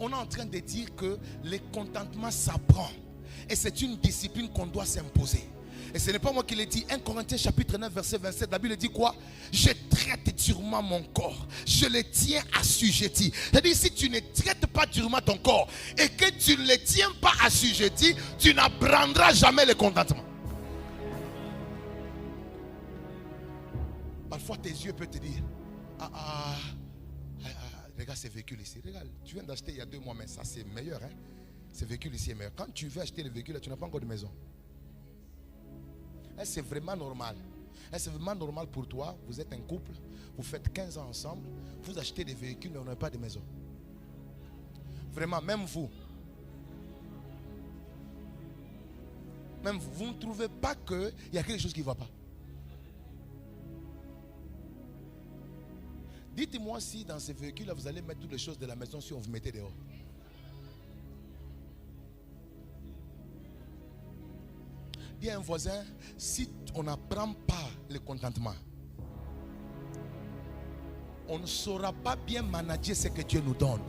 on est en train de dire que le contentement s'apprend. Et c'est une discipline qu'on doit s'imposer. Et ce n'est pas moi qui l'ai dit. 1 Corinthiens chapitre 9 verset 27. La Bible dit quoi? Je traite durement mon corps. Je le tiens assujetti. C'est-à-dire, si tu ne traites pas durement ton corps et que tu ne le tiens pas assujetti, tu n'apprendras jamais le contentement. Parfois tes yeux peuvent te dire, regarde ces véhicules ici. Regarde, tu viens d'acheter il y a 2 mois, mais ça c'est meilleur. Hein? Ces véhicules ici est meilleur. Quand tu veux acheter le véhicule, tu n'as pas encore de maison. C'est vraiment normal. C'est vraiment normal pour toi. Vous êtes un couple, vous faites 15 ans ensemble, vous achetez des véhicules, mais vous n'avez pas de maison. Vraiment, même vous. Même vous, vous ne trouvez pas qu'il y a quelque chose qui ne va pas. Dites-moi si dans ces véhicules-là, vous allez mettre toutes les choses de la maison si on vous mettait dehors. Dis à un voisin, si on n'apprend pas le contentement, on ne saura pas bien manager ce que Dieu nous donne.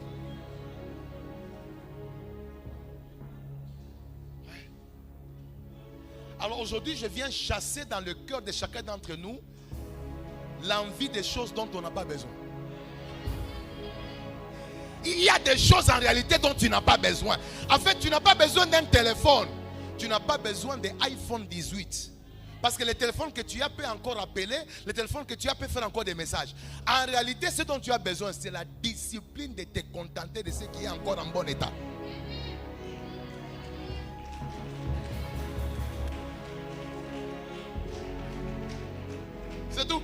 Alors aujourd'hui, je viens chasser dans le cœur de chacun d'entre nous l'envie des choses dont on n'a pas besoin. Il y a des choses en réalité dont tu n'as pas besoin. En fait, tu n'as pas besoin d'un téléphone. Tu n'as pas besoin de iPhone 18. Parce que le téléphone que tu as peut encore appeler, le téléphone que tu as peut faire encore des messages. En réalité, ce dont tu as besoin, c'est la discipline de te contenter de ce qui est encore en bon état. C'est tout.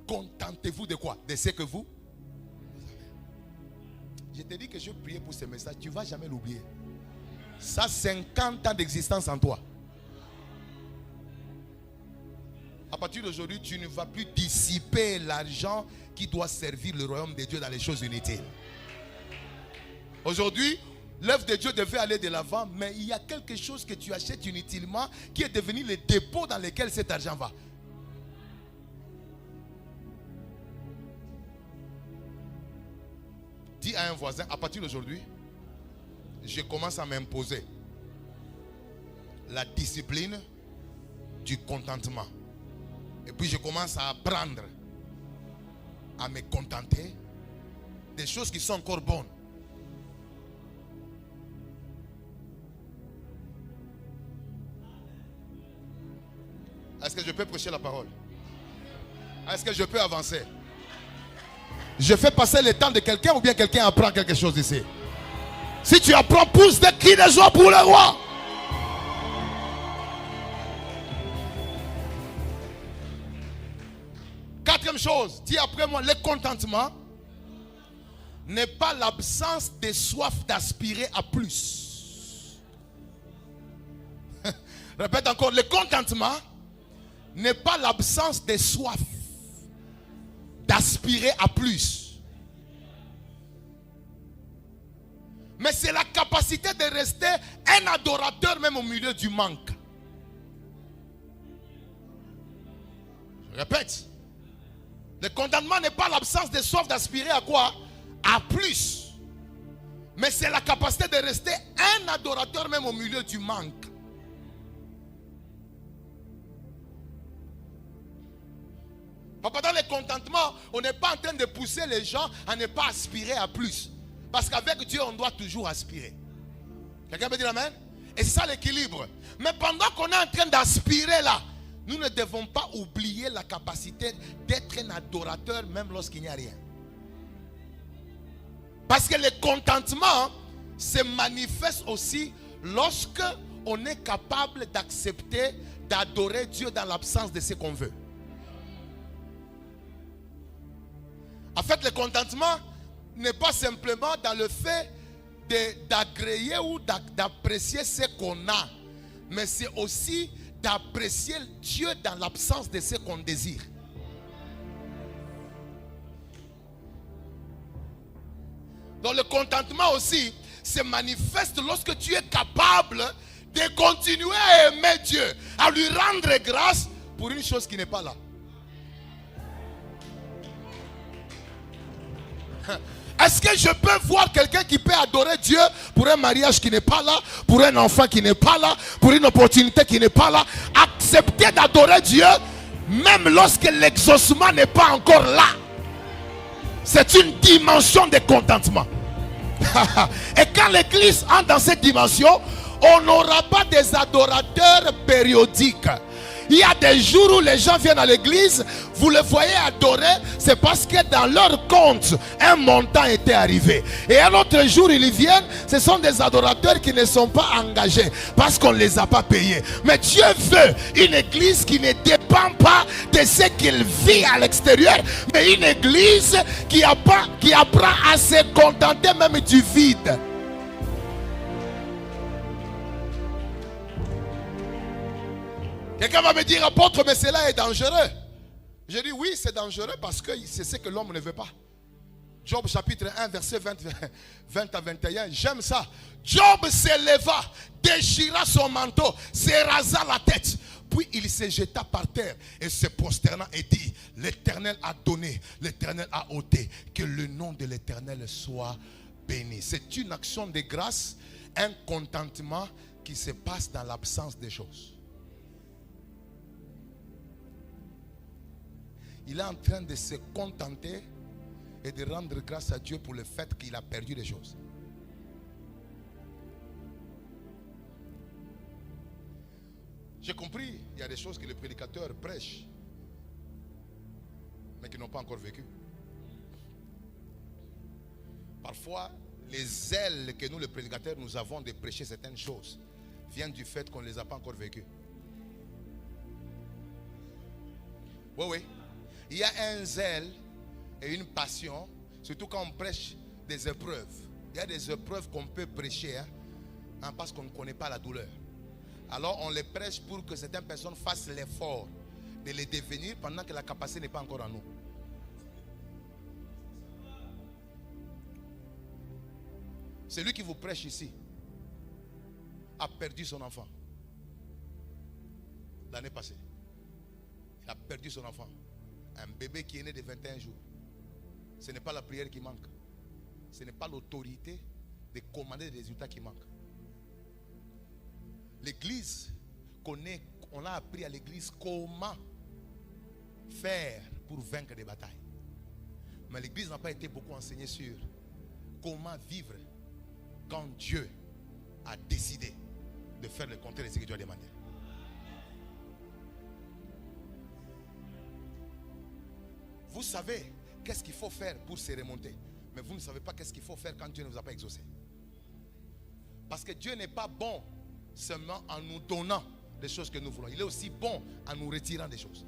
Contentez-vous de quoi? De ce que vous avez. Je te dis que je priais pour ce message. Tu ne vas jamais l'oublier. Ça, 50 ans d'existence en toi. À partir d'aujourd'hui, tu ne vas plus dissiper l'argent qui doit servir le royaume de Dieu dans les choses inutiles. Aujourd'hui, l'œuvre de Dieu devait aller de l'avant, mais il y a quelque chose que tu achètes inutilement qui est devenu le dépôt dans lequel cet argent va. Dis à un voisin, à partir d'aujourd'hui, je commence à m'imposer la discipline du contentement. Et puis je commence à apprendre à me contenter des choses qui sont encore bonnes. Est-ce que je peux prêcher la parole? Est-ce que je peux avancer? Je fais passer le temps de quelqu'un ou bien quelqu'un apprend quelque chose ici? Si tu apprends, pousse des cris de joie pour le roi. Quatrième chose, dis après moi, le contentement n'est pas l'absence de soif d'aspirer à plus. Répète encore, le contentement n'est pas l'absence de soif d'aspirer à plus. Mais c'est la capacité de rester un adorateur même au milieu du manque. Je répète. Le contentement n'est pas l'absence de soif d'aspirer à quoi? À plus. Mais c'est la capacité de rester un adorateur même au milieu du manque. Papa, dans le contentement, on n'est pas en train de pousser les gens à ne pas aspirer à plus. Parce qu'avec Dieu, on doit toujours aspirer. Quelqu'un peut dire amen? Et c'est ça l'équilibre. Mais pendant qu'on est en train d'aspirer là, nous ne devons pas oublier la capacité d'être un adorateur même lorsqu'il n'y a rien. Parce que le contentement se manifeste aussi lorsque on est capable d'accepter d'adorer Dieu dans l'absence de ce qu'on veut. En fait, le contentement n'est pas simplement dans le fait d'agréer ou d'apprécier ce qu'on a, mais c'est aussi d'apprécier Dieu dans l'absence de ce qu'on désire. Donc le contentement aussi se manifeste lorsque tu es capable de continuer à aimer Dieu, à lui rendre grâce pour une chose qui n'est pas là. Est-ce que je peux voir quelqu'un qui peut adorer Dieu pour un mariage qui n'est pas là, pour un enfant qui n'est pas là, pour une opportunité qui n'est pas là? Accepter d'adorer Dieu même lorsque l'exaucement n'est pas encore là. C'est une dimension de contentement. Et quand l'église entre dans cette dimension, on n'aura pas des adorateurs périodiques. Il y a des jours où les gens viennent à l'église, vous les voyez adorer, c'est parce que dans leur compte, un montant était arrivé. Et un autre jour, ils viennent, ce sont des adorateurs qui ne sont pas engagés, parce qu'on ne les a pas payés. Mais Dieu veut une église qui ne dépend pas de ce qu'il vit à l'extérieur, mais une église qui apprend à se contenter même du vide. Quelqu'un va me dire, apôtre, mais cela est dangereux. Je dis oui, c'est dangereux parce que c'est ce que l'homme ne veut pas. Job chapitre 1, verset 20 à 21. J'aime ça. Job s'éleva, déchira son manteau, se rasa la tête. Puis il se jeta par terre et se prosterna et dit, l'Éternel a donné, l'Éternel a ôté, que le nom de l'Éternel soit béni. C'est une action de grâce, un contentement qui se passe dans l'absence des choses. Il est en train de se contenter et de rendre grâce à Dieu pour le fait qu'il a perdu les choses. J'ai compris, il y a des choses que les prédicateurs prêchent, mais qui n'ont pas encore vécu. Parfois, les ailes que nous, les prédicateurs, nous avons de prêcher certaines choses, viennent du fait qu'on ne les a pas encore vécues. Oui, oui. Il y a un zèle et une passion, surtout quand on prêche des épreuves. Il y a des épreuves qu'on peut prêcher parce qu'on ne connaît pas la douleur. Alors on les prêche pour que certaines personnes fassent l'effort de les devenir pendant que la capacité n'est pas encore en nous. Celui qui vous prêche ici a perdu son enfant l'année passée. Il a perdu son enfant. Un bébé qui est né de 21 jours. Ce n'est pas la prière qui manque. Ce n'est pas l'autorité de commander des résultats qui manquent. L'église, on a appris à l'église comment faire pour vaincre des batailles. Mais l'église n'a pas été beaucoup enseignée sur comment vivre quand Dieu a décidé de faire le contraire de ce que Dieu a demandé. Vous savez qu'est-ce qu'il faut faire pour se remonter. Mais vous ne savez pas qu'est-ce qu'il faut faire quand Dieu ne vous a pas exaucé. Parce que Dieu n'est pas bon seulement en nous donnant des choses que nous voulons. Il est aussi bon en nous retirant des choses.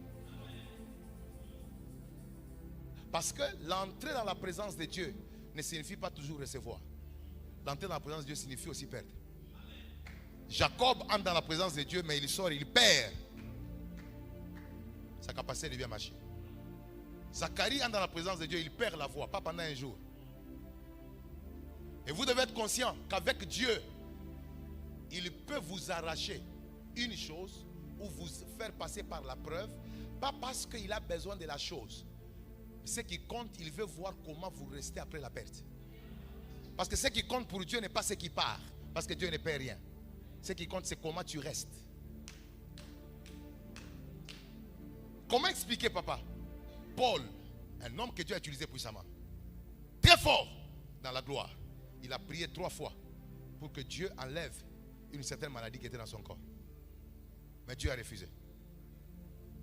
Parce que l'entrée dans la présence de Dieu ne signifie pas toujours recevoir. L'entrée dans la présence de Dieu signifie aussi perdre. Jacob entre dans la présence de Dieu, mais il sort, il perd. Sa capacité devient machine. Zacharie entre dans la présence de Dieu, il perd la voix, pas pendant un jour. Et vous devez être conscient qu'avec Dieu, il peut vous arracher une chose ou vous faire passer par la preuve, pas parce qu'il a besoin de la chose. Ce qui compte, il veut voir comment vous restez après la perte. Parce que ce qui compte pour Dieu n'est pas ce qui part, parce que Dieu ne perd rien. Ce qui compte, c'est comment tu restes. Comment expliquer, papa? Paul, un homme que Dieu a utilisé puissamment, très fort dans la gloire, il a prié 3 fois pour que Dieu enlève une certaine maladie qui était dans son corps. Mais Dieu a refusé.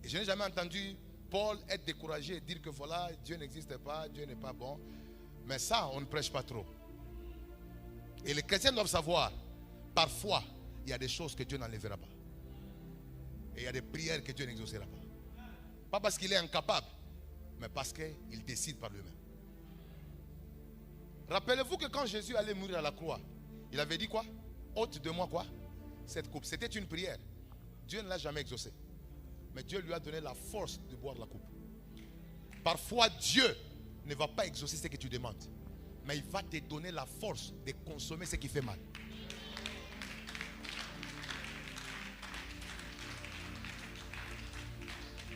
Et je n'ai jamais entendu Paul être découragé et dire que voilà, Dieu n'existe pas, Dieu n'est pas bon. Mais ça, on ne prêche pas trop. Et les chrétiens doivent savoir, parfois, il y a des choses que Dieu n'enlèvera pas. Et il y a des prières que Dieu n'exaucera pas. Pas parce qu'il est incapable, mais parce qu'il décide par lui-même. Rappelez-vous que quand Jésus allait mourir à la croix, il avait dit quoi? Ôte de moi quoi? Cette coupe. C'était une prière. Dieu ne l'a jamais exaucée. Mais Dieu lui a donné la force de boire la coupe. Parfois Dieu ne va pas exaucer ce que tu demandes, mais il va te donner la force de consommer ce qui fait mal.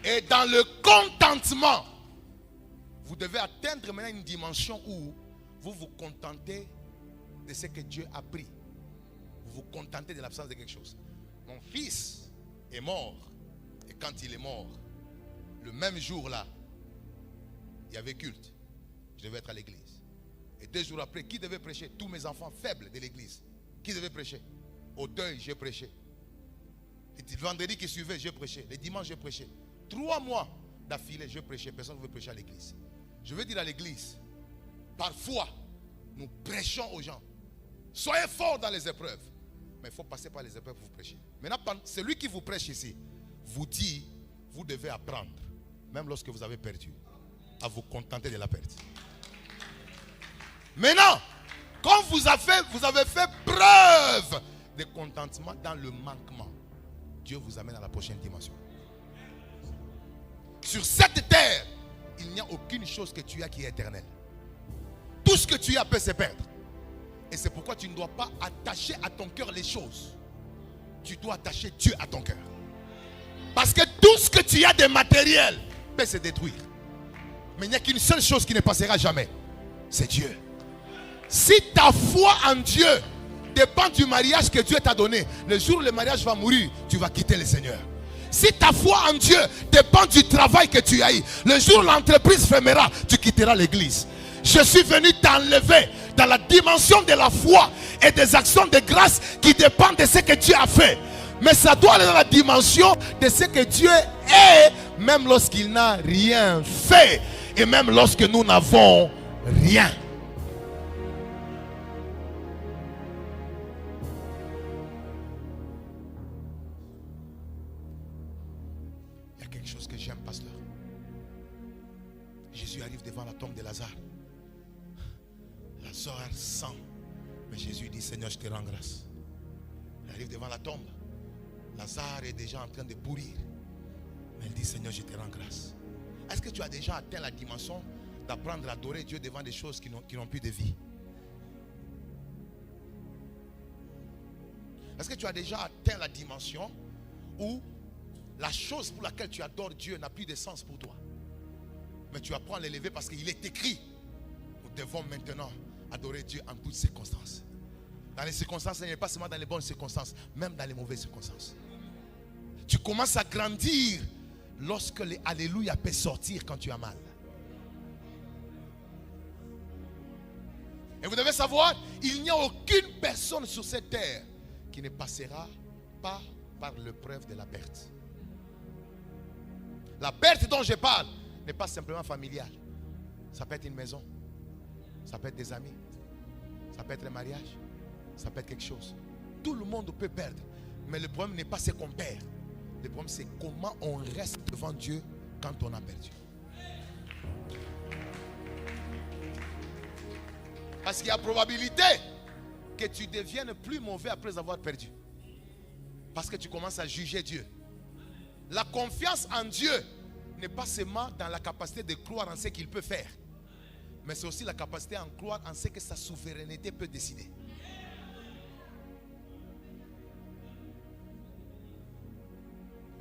Et dans le contentement, Vous devez atteindre maintenant une dimension où vous vous contentez de ce que Dieu a pris. Vous vous contentez de l'absence de quelque chose. Mon fils est mort. Et quand il est mort, le même jour-là, il y avait culte. Je devais être à l'église. Et 2 jours après, qui devait prêcher? Tous mes enfants faibles de l'église. Qui devait prêcher? Au deuil, j'ai prêché. Le vendredi qui suivait, j'ai prêché. Le dimanche, j'ai prêché. 3 mois d'affilée, j'ai prêché. Personne ne veut prêcher à l'église. Je veux dire à l'église, parfois, nous prêchons aux gens. Soyez forts dans les épreuves. Mais il faut passer par les épreuves pour vous prêcher. Maintenant, celui qui vous prêche ici vous dit, vous devez apprendre, même lorsque vous avez perdu, à vous contenter de la perte. Maintenant, quand vous avez fait preuve de contentement dans le manquement, Dieu vous amène à la prochaine dimension. Sur cette terre, il n'y a aucune chose que tu as qui est éternelle. Tout ce que tu as peut se perdre. Et c'est pourquoi tu ne dois pas attacher à ton cœur les choses. Tu dois attacher Dieu à ton cœur. Parce que tout ce que tu as de matériel peut se détruire. Mais il n'y a qu'une seule chose qui ne passera jamais. C'est Dieu. Si ta foi en Dieu dépend du mariage que Dieu t'a donné, le jour où le mariage va mourir, tu vas quitter le Seigneur. Si ta foi en Dieu dépend du travail que tu as eu, le jour où l'entreprise fermera, tu quitteras l'église. Je suis venu t'enlever dans la dimension de la foi et des actions de grâce qui dépendent de ce que Dieu a fait. Mais ça doit aller dans la dimension de ce que Dieu est, même lorsqu'il n'a rien fait. Et même lorsque nous n'avons rien. Il y a quelque chose que j'aime, pasteur. Jésus arrive devant la tombe de Lazare. Lazare sent. Mais Jésus dit, Seigneur, je te rends grâce. Il arrive devant la tombe. Lazare est déjà en train de pourrir. Mais il dit, Seigneur, je te rends grâce. Est-ce que tu as déjà atteint la dimension d'apprendre à adorer Dieu devant des choses qui n'ont plus de vie? Est-ce que tu as déjà atteint la dimension où la chose pour laquelle tu adores Dieu n'a plus de sens pour toi? Mais tu apprends à l'élever parce qu'il est écrit. Nous devons maintenant adorer Dieu en toutes circonstances. Dans les circonstances, ce n'est pas seulement dans les bonnes circonstances, même dans les mauvaises circonstances. Tu commences à grandir lorsque les alléluia peuvent sortir quand tu as mal. Et vous devez savoir, il n'y a aucune personne sur cette terre qui ne passera pas par l'épreuve de la perte. La perte dont je parle n'est pas simplement familiale. Ça peut être une maison, ça peut être des amis, ça peut être un mariage, ça peut être quelque chose. Tout le monde peut perdre. Mais le problème n'est pas ce qu'on perd. Le problème c'est comment on reste devant Dieu quand on a perdu. Parce qu'il y a probabilité que tu deviennes plus mauvais après avoir perdu. Parce que tu commences à juger Dieu. La confiance en Dieu n'est pas seulement dans la capacité de croire en ce qu'il peut faire. Mais c'est aussi la capacité à en croire en ce que sa souveraineté peut décider.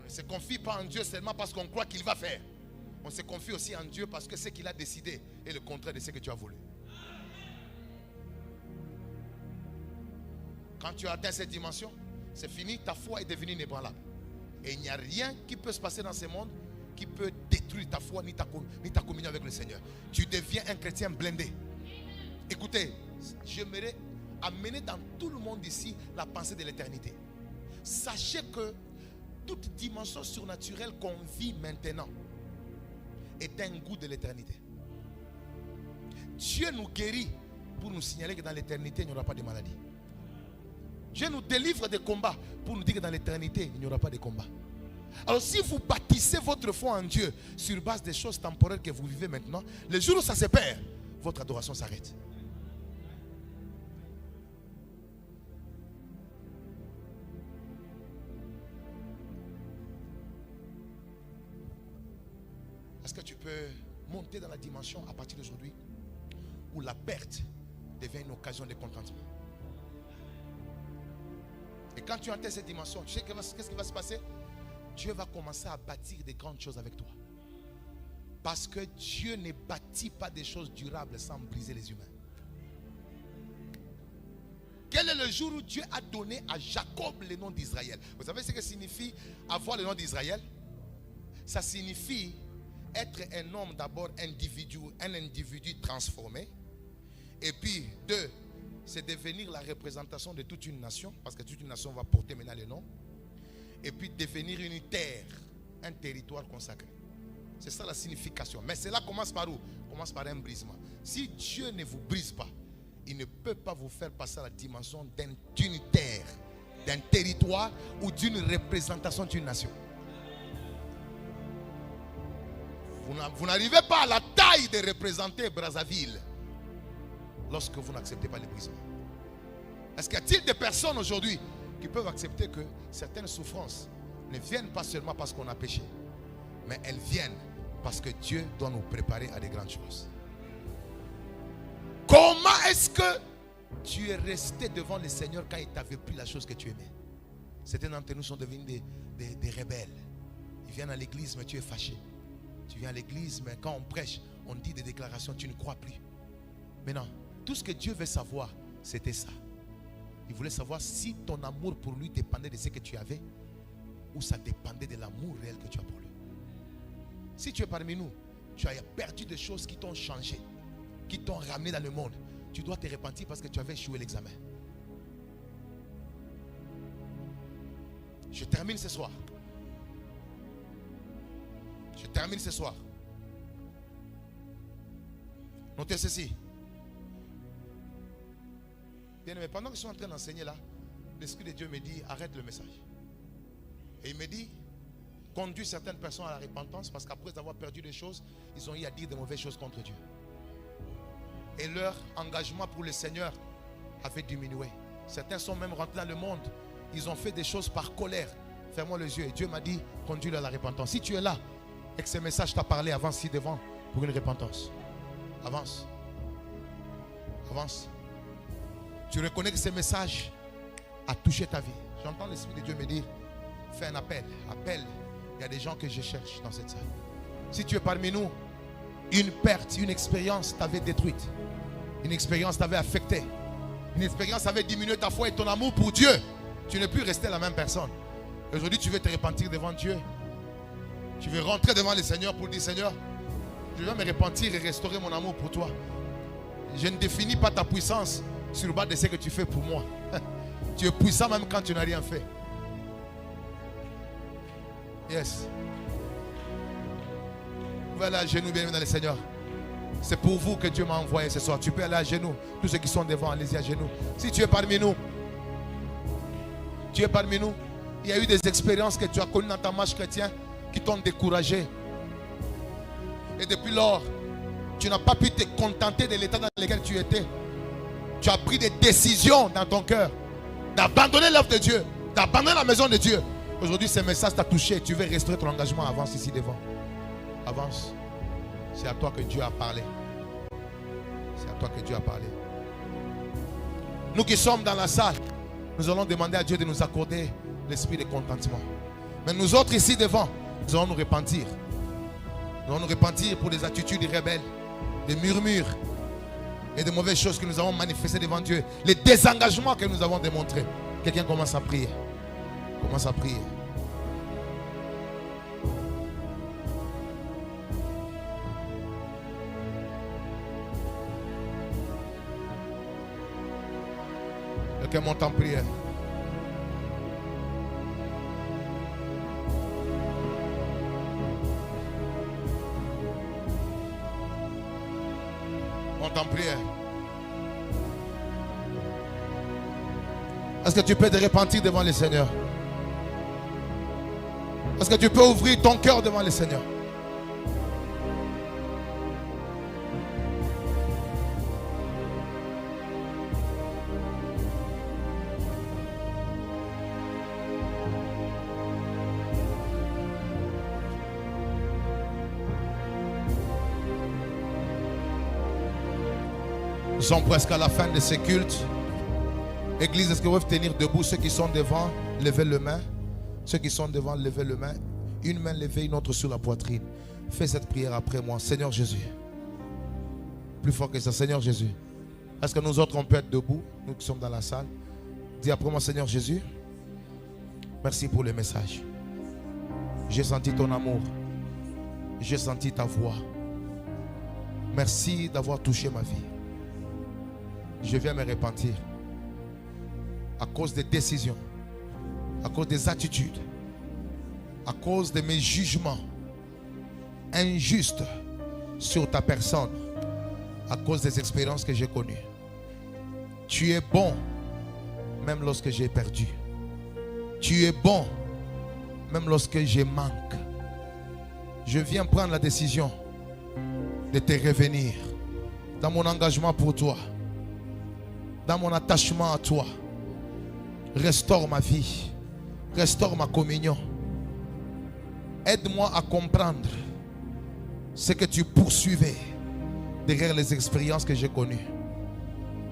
On ne se confie pas en Dieu seulement parce qu'on croit qu'il va faire. On se confie aussi en Dieu parce que ce qu'il a décidé est le contraire de ce que tu as voulu. Quand tu as atteint cette dimension, c'est fini, ta foi est devenue inébranlable. Et il n'y a rien qui peut se passer dans ce monde qui peut détruire ta foi ni ta communion avec le Seigneur. Tu deviens un chrétien blindé. Écoutez, j'aimerais amener dans tout le monde ici la pensée de l'éternité. Sachez que toute dimension surnaturelle qu'on vit maintenant est un goût de l'éternité. Dieu nous guérit pour nous signaler que dans l'éternité, il n'y aura pas de maladie. Dieu nous délivre des combats pour nous dire que dans l'éternité, il n'y aura pas de combat. Alors si vous bâtissez votre foi en Dieu sur base des choses temporaires que vous vivez maintenant, le jour où ça se perd, votre adoration s'arrête. Est-ce que tu peux monter dans la dimension à partir d'aujourd'hui où la perte devient une occasion de contentement? Et quand tu entends cette dimension, tu sais qu'est-ce qui va se passer? Dieu va commencer à bâtir des grandes choses avec toi. Parce que Dieu ne bâtit pas des choses durables sans briser les humains. Quel est le jour où Dieu a donné à Jacob le nom d'Israël? Vous savez ce que signifie avoir le nom d'Israël? Ça signifie être un homme d'abord un individu transformé. Et puis, deux, c'est devenir la représentation de toute une nation. Parce que toute une nation va porter maintenant le nom. Et puis devenir une terre, un territoire consacré. C'est ça la signification. Mais cela commence par où? Commence par un brisement. Si Dieu ne vous brise pas, il ne peut pas vous faire passer à la dimension d'une terre, d'un territoire ou d'une représentation d'une nation. Vous n'arrivez pas à la taille de représenter Brazzaville lorsque vous n'acceptez pas le brisement. Est-ce qu'il y a-t-il des personnes aujourd'hui qui peuvent accepter que certaines souffrances ne viennent pas seulement parce qu'on a péché, mais elles viennent parce que Dieu doit nous préparer à des grandes choses? Comment est-ce que tu es resté devant le Seigneur quand il t'avait pris la chose que tu aimais? Certains d'entre nous sont devenus des rebelles. Ils viennent à l'église, mais tu es fâché. Tu viens à l'église, mais quand on prêche, on dit des déclarations, tu ne crois plus. Mais non, tout ce que Dieu veut savoir, c'était ça. Il voulait savoir si ton amour pour lui dépendait de ce que tu avais ou ça dépendait de l'amour réel que tu as pour lui. Si tu es parmi nous, tu as perdu des choses qui t'ont changé, qui t'ont ramené dans le monde, tu dois te repentir parce que tu avais échoué l'examen. Je termine ce soir. Je termine ce soir. Notez ceci. Bien aimé, pendant que je suis en train d'enseigner là, l'Esprit de Dieu me dit, arrête le message. Et il me dit, conduis certaines personnes à la repentance parce qu'après avoir perdu des choses, ils ont eu à dire de mauvaises choses contre Dieu. Et leur engagement pour le Seigneur avait diminué. Certains sont même rentrés dans le monde. Ils ont fait des choses par colère. Ferme-moi les yeux. Et Dieu m'a dit, conduis-le à la repentance. Si tu es là et que ce message t'a parlé, avance ici devant pour une repentance. Avance. Avance. Tu reconnais que ce message a touché ta vie. J'entends l'Esprit de Dieu me dire, fais un appel. Appelle. Il y a des gens que je cherche dans cette salle. Si tu es parmi nous, une perte, une expérience t'avait détruite. Une expérience t'avait affecté. Une expérience avait diminué ta foi et ton amour pour Dieu. Tu ne peux rester la même personne. Aujourd'hui, tu veux te repentir devant Dieu. Tu veux rentrer devant le Seigneur pour dire, Seigneur, je vais me repentir et restaurer mon amour pour toi. Je ne définis pas ta puissance sur le bas de ce que tu fais pour moi. Tu es puissant même quand tu n'as rien fait. Yes. Vous pouvez aller à genoux, bienvenue dans le Seigneur. C'est pour vous que Dieu m'a envoyé ce soir. Tu peux aller à genoux. Tous ceux qui sont devant, allez-y à genoux. Si tu es parmi nous, tu es parmi nous, il y a eu des expériences que tu as connues dans ta marche chrétienne qui t'ont découragé. Et depuis lors, tu n'as pas pu te contenter de l'état dans lequel tu étais. Tu as pris des décisions dans ton cœur d'abandonner l'œuvre de Dieu, d'abandonner la maison de Dieu. Aujourd'hui, ce message t'a touché. Tu veux restaurer ton engagement. Avance ici devant. Avance. C'est à toi que Dieu a parlé. C'est à toi que Dieu a parlé. Nous qui sommes dans la salle, nous allons demander à Dieu de nous accorder l'esprit de contentement. Mais nous autres ici devant, nous allons nous repentir. Nous allons nous repentir pour des attitudes rebelles, des murmures et de mauvaises choses que nous avons manifestées devant Dieu. Les désengagements que nous avons démontrés. Quelqu'un commence à prier. Commence à prier. Quelqu'un monte en prière. Monte en prière. Est-ce que tu peux te repentir devant le Seigneur? Est-ce que tu peux ouvrir ton cœur devant le Seigneur? Nous sommes presque à la fin de ce culte. Église, est-ce que vous pouvez tenir debout? Ceux qui sont devant, levez le main. Ceux qui sont devant, levez le main. Une main levée, une autre sur la poitrine. Fais cette prière après moi. Seigneur Jésus. Plus fort que ça, Seigneur Jésus. Est-ce que nous autres, on peut être debout, nous qui sommes dans la salle? Dis après moi, Seigneur Jésus, merci pour le message. J'ai senti ton amour. J'ai senti ta voix. Merci d'avoir touché ma vie. Je viens me repentir à cause des décisions, à cause des attitudes, à cause de mes jugements injustes sur ta personne, à cause des expériences que j'ai connues. Tu es bon, même lorsque j'ai perdu. Tu es bon, même lorsque je manque. Je viens prendre la décision de te revenir dans mon engagement pour toi, dans mon attachement à toi. Restaure ma vie, restaure ma communion. Aide-moi à comprendre ce que tu poursuivais derrière les expériences que j'ai connues.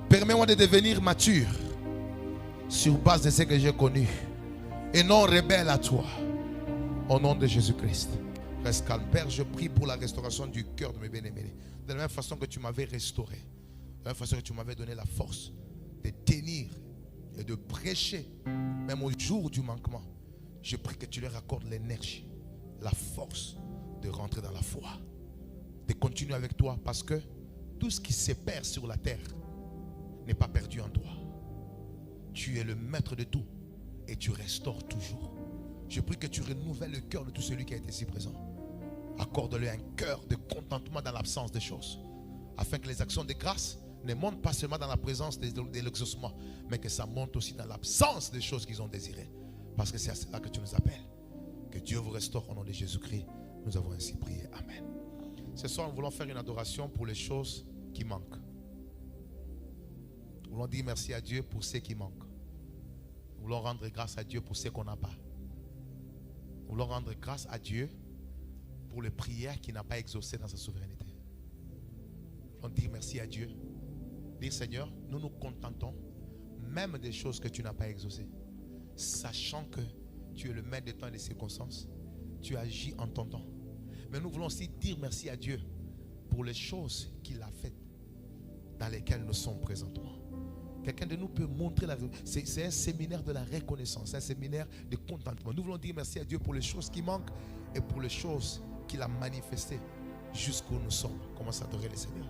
Permets-moi de devenir mature sur base de ce que j'ai connu et non rebelle à toi. Au nom de Jésus-Christ. Reste calme. Père, je prie pour la restauration du cœur de mes bien-aimés. De la même façon que tu m'avais restauré, de la même façon que tu m'avais donné la force de tenir et de prêcher, même au jour du manquement, je prie que tu leur accordes l'énergie, la force de rentrer dans la foi, de continuer avec toi, parce que tout ce qui se perd sur la terre n'est pas perdu en toi. Tu es le maître de tout et tu restaures toujours. Je prie que tu renouvelles le cœur de tout celui qui a été ici présent. Accorde-le un cœur de contentement dans l'absence des choses, afin que les actions de grâce ne montent pas seulement dans la présence de l'exaucement, mais que ça monte aussi dans l'absence des choses qu'ils ont désirées. Parce que c'est à cela que tu nous appelles. Que Dieu vous restaure au nom de Jésus-Christ. Nous avons ainsi prié. Amen. Ce soir, nous voulons faire une adoration pour les choses qui manquent. Nous voulons dire merci à Dieu pour ce qui manque. Nous voulons rendre grâce à Dieu pour ce qu'on n'a pas. Nous voulons rendre grâce à Dieu pour les prières qu'il n'a pas exaucées dans sa souveraineté. Nous voulons dire merci à Dieu. Dire Seigneur, nous nous contentons même des choses que tu n'as pas exaucées. Sachant que tu es le maître des temps et des circonstances, tu agis en ton temps. Mais nous voulons aussi dire merci à Dieu pour les choses qu'il a faites dans lesquelles nous sommes présentement. Quelqu'un de nous peut montrer la... C'est un séminaire de la reconnaissance, un séminaire de contentement. Nous voulons dire merci à Dieu pour les choses qui manquent et pour les choses qu'il a manifestées jusqu'où nous sommes. Commence à adorer le Seigneur.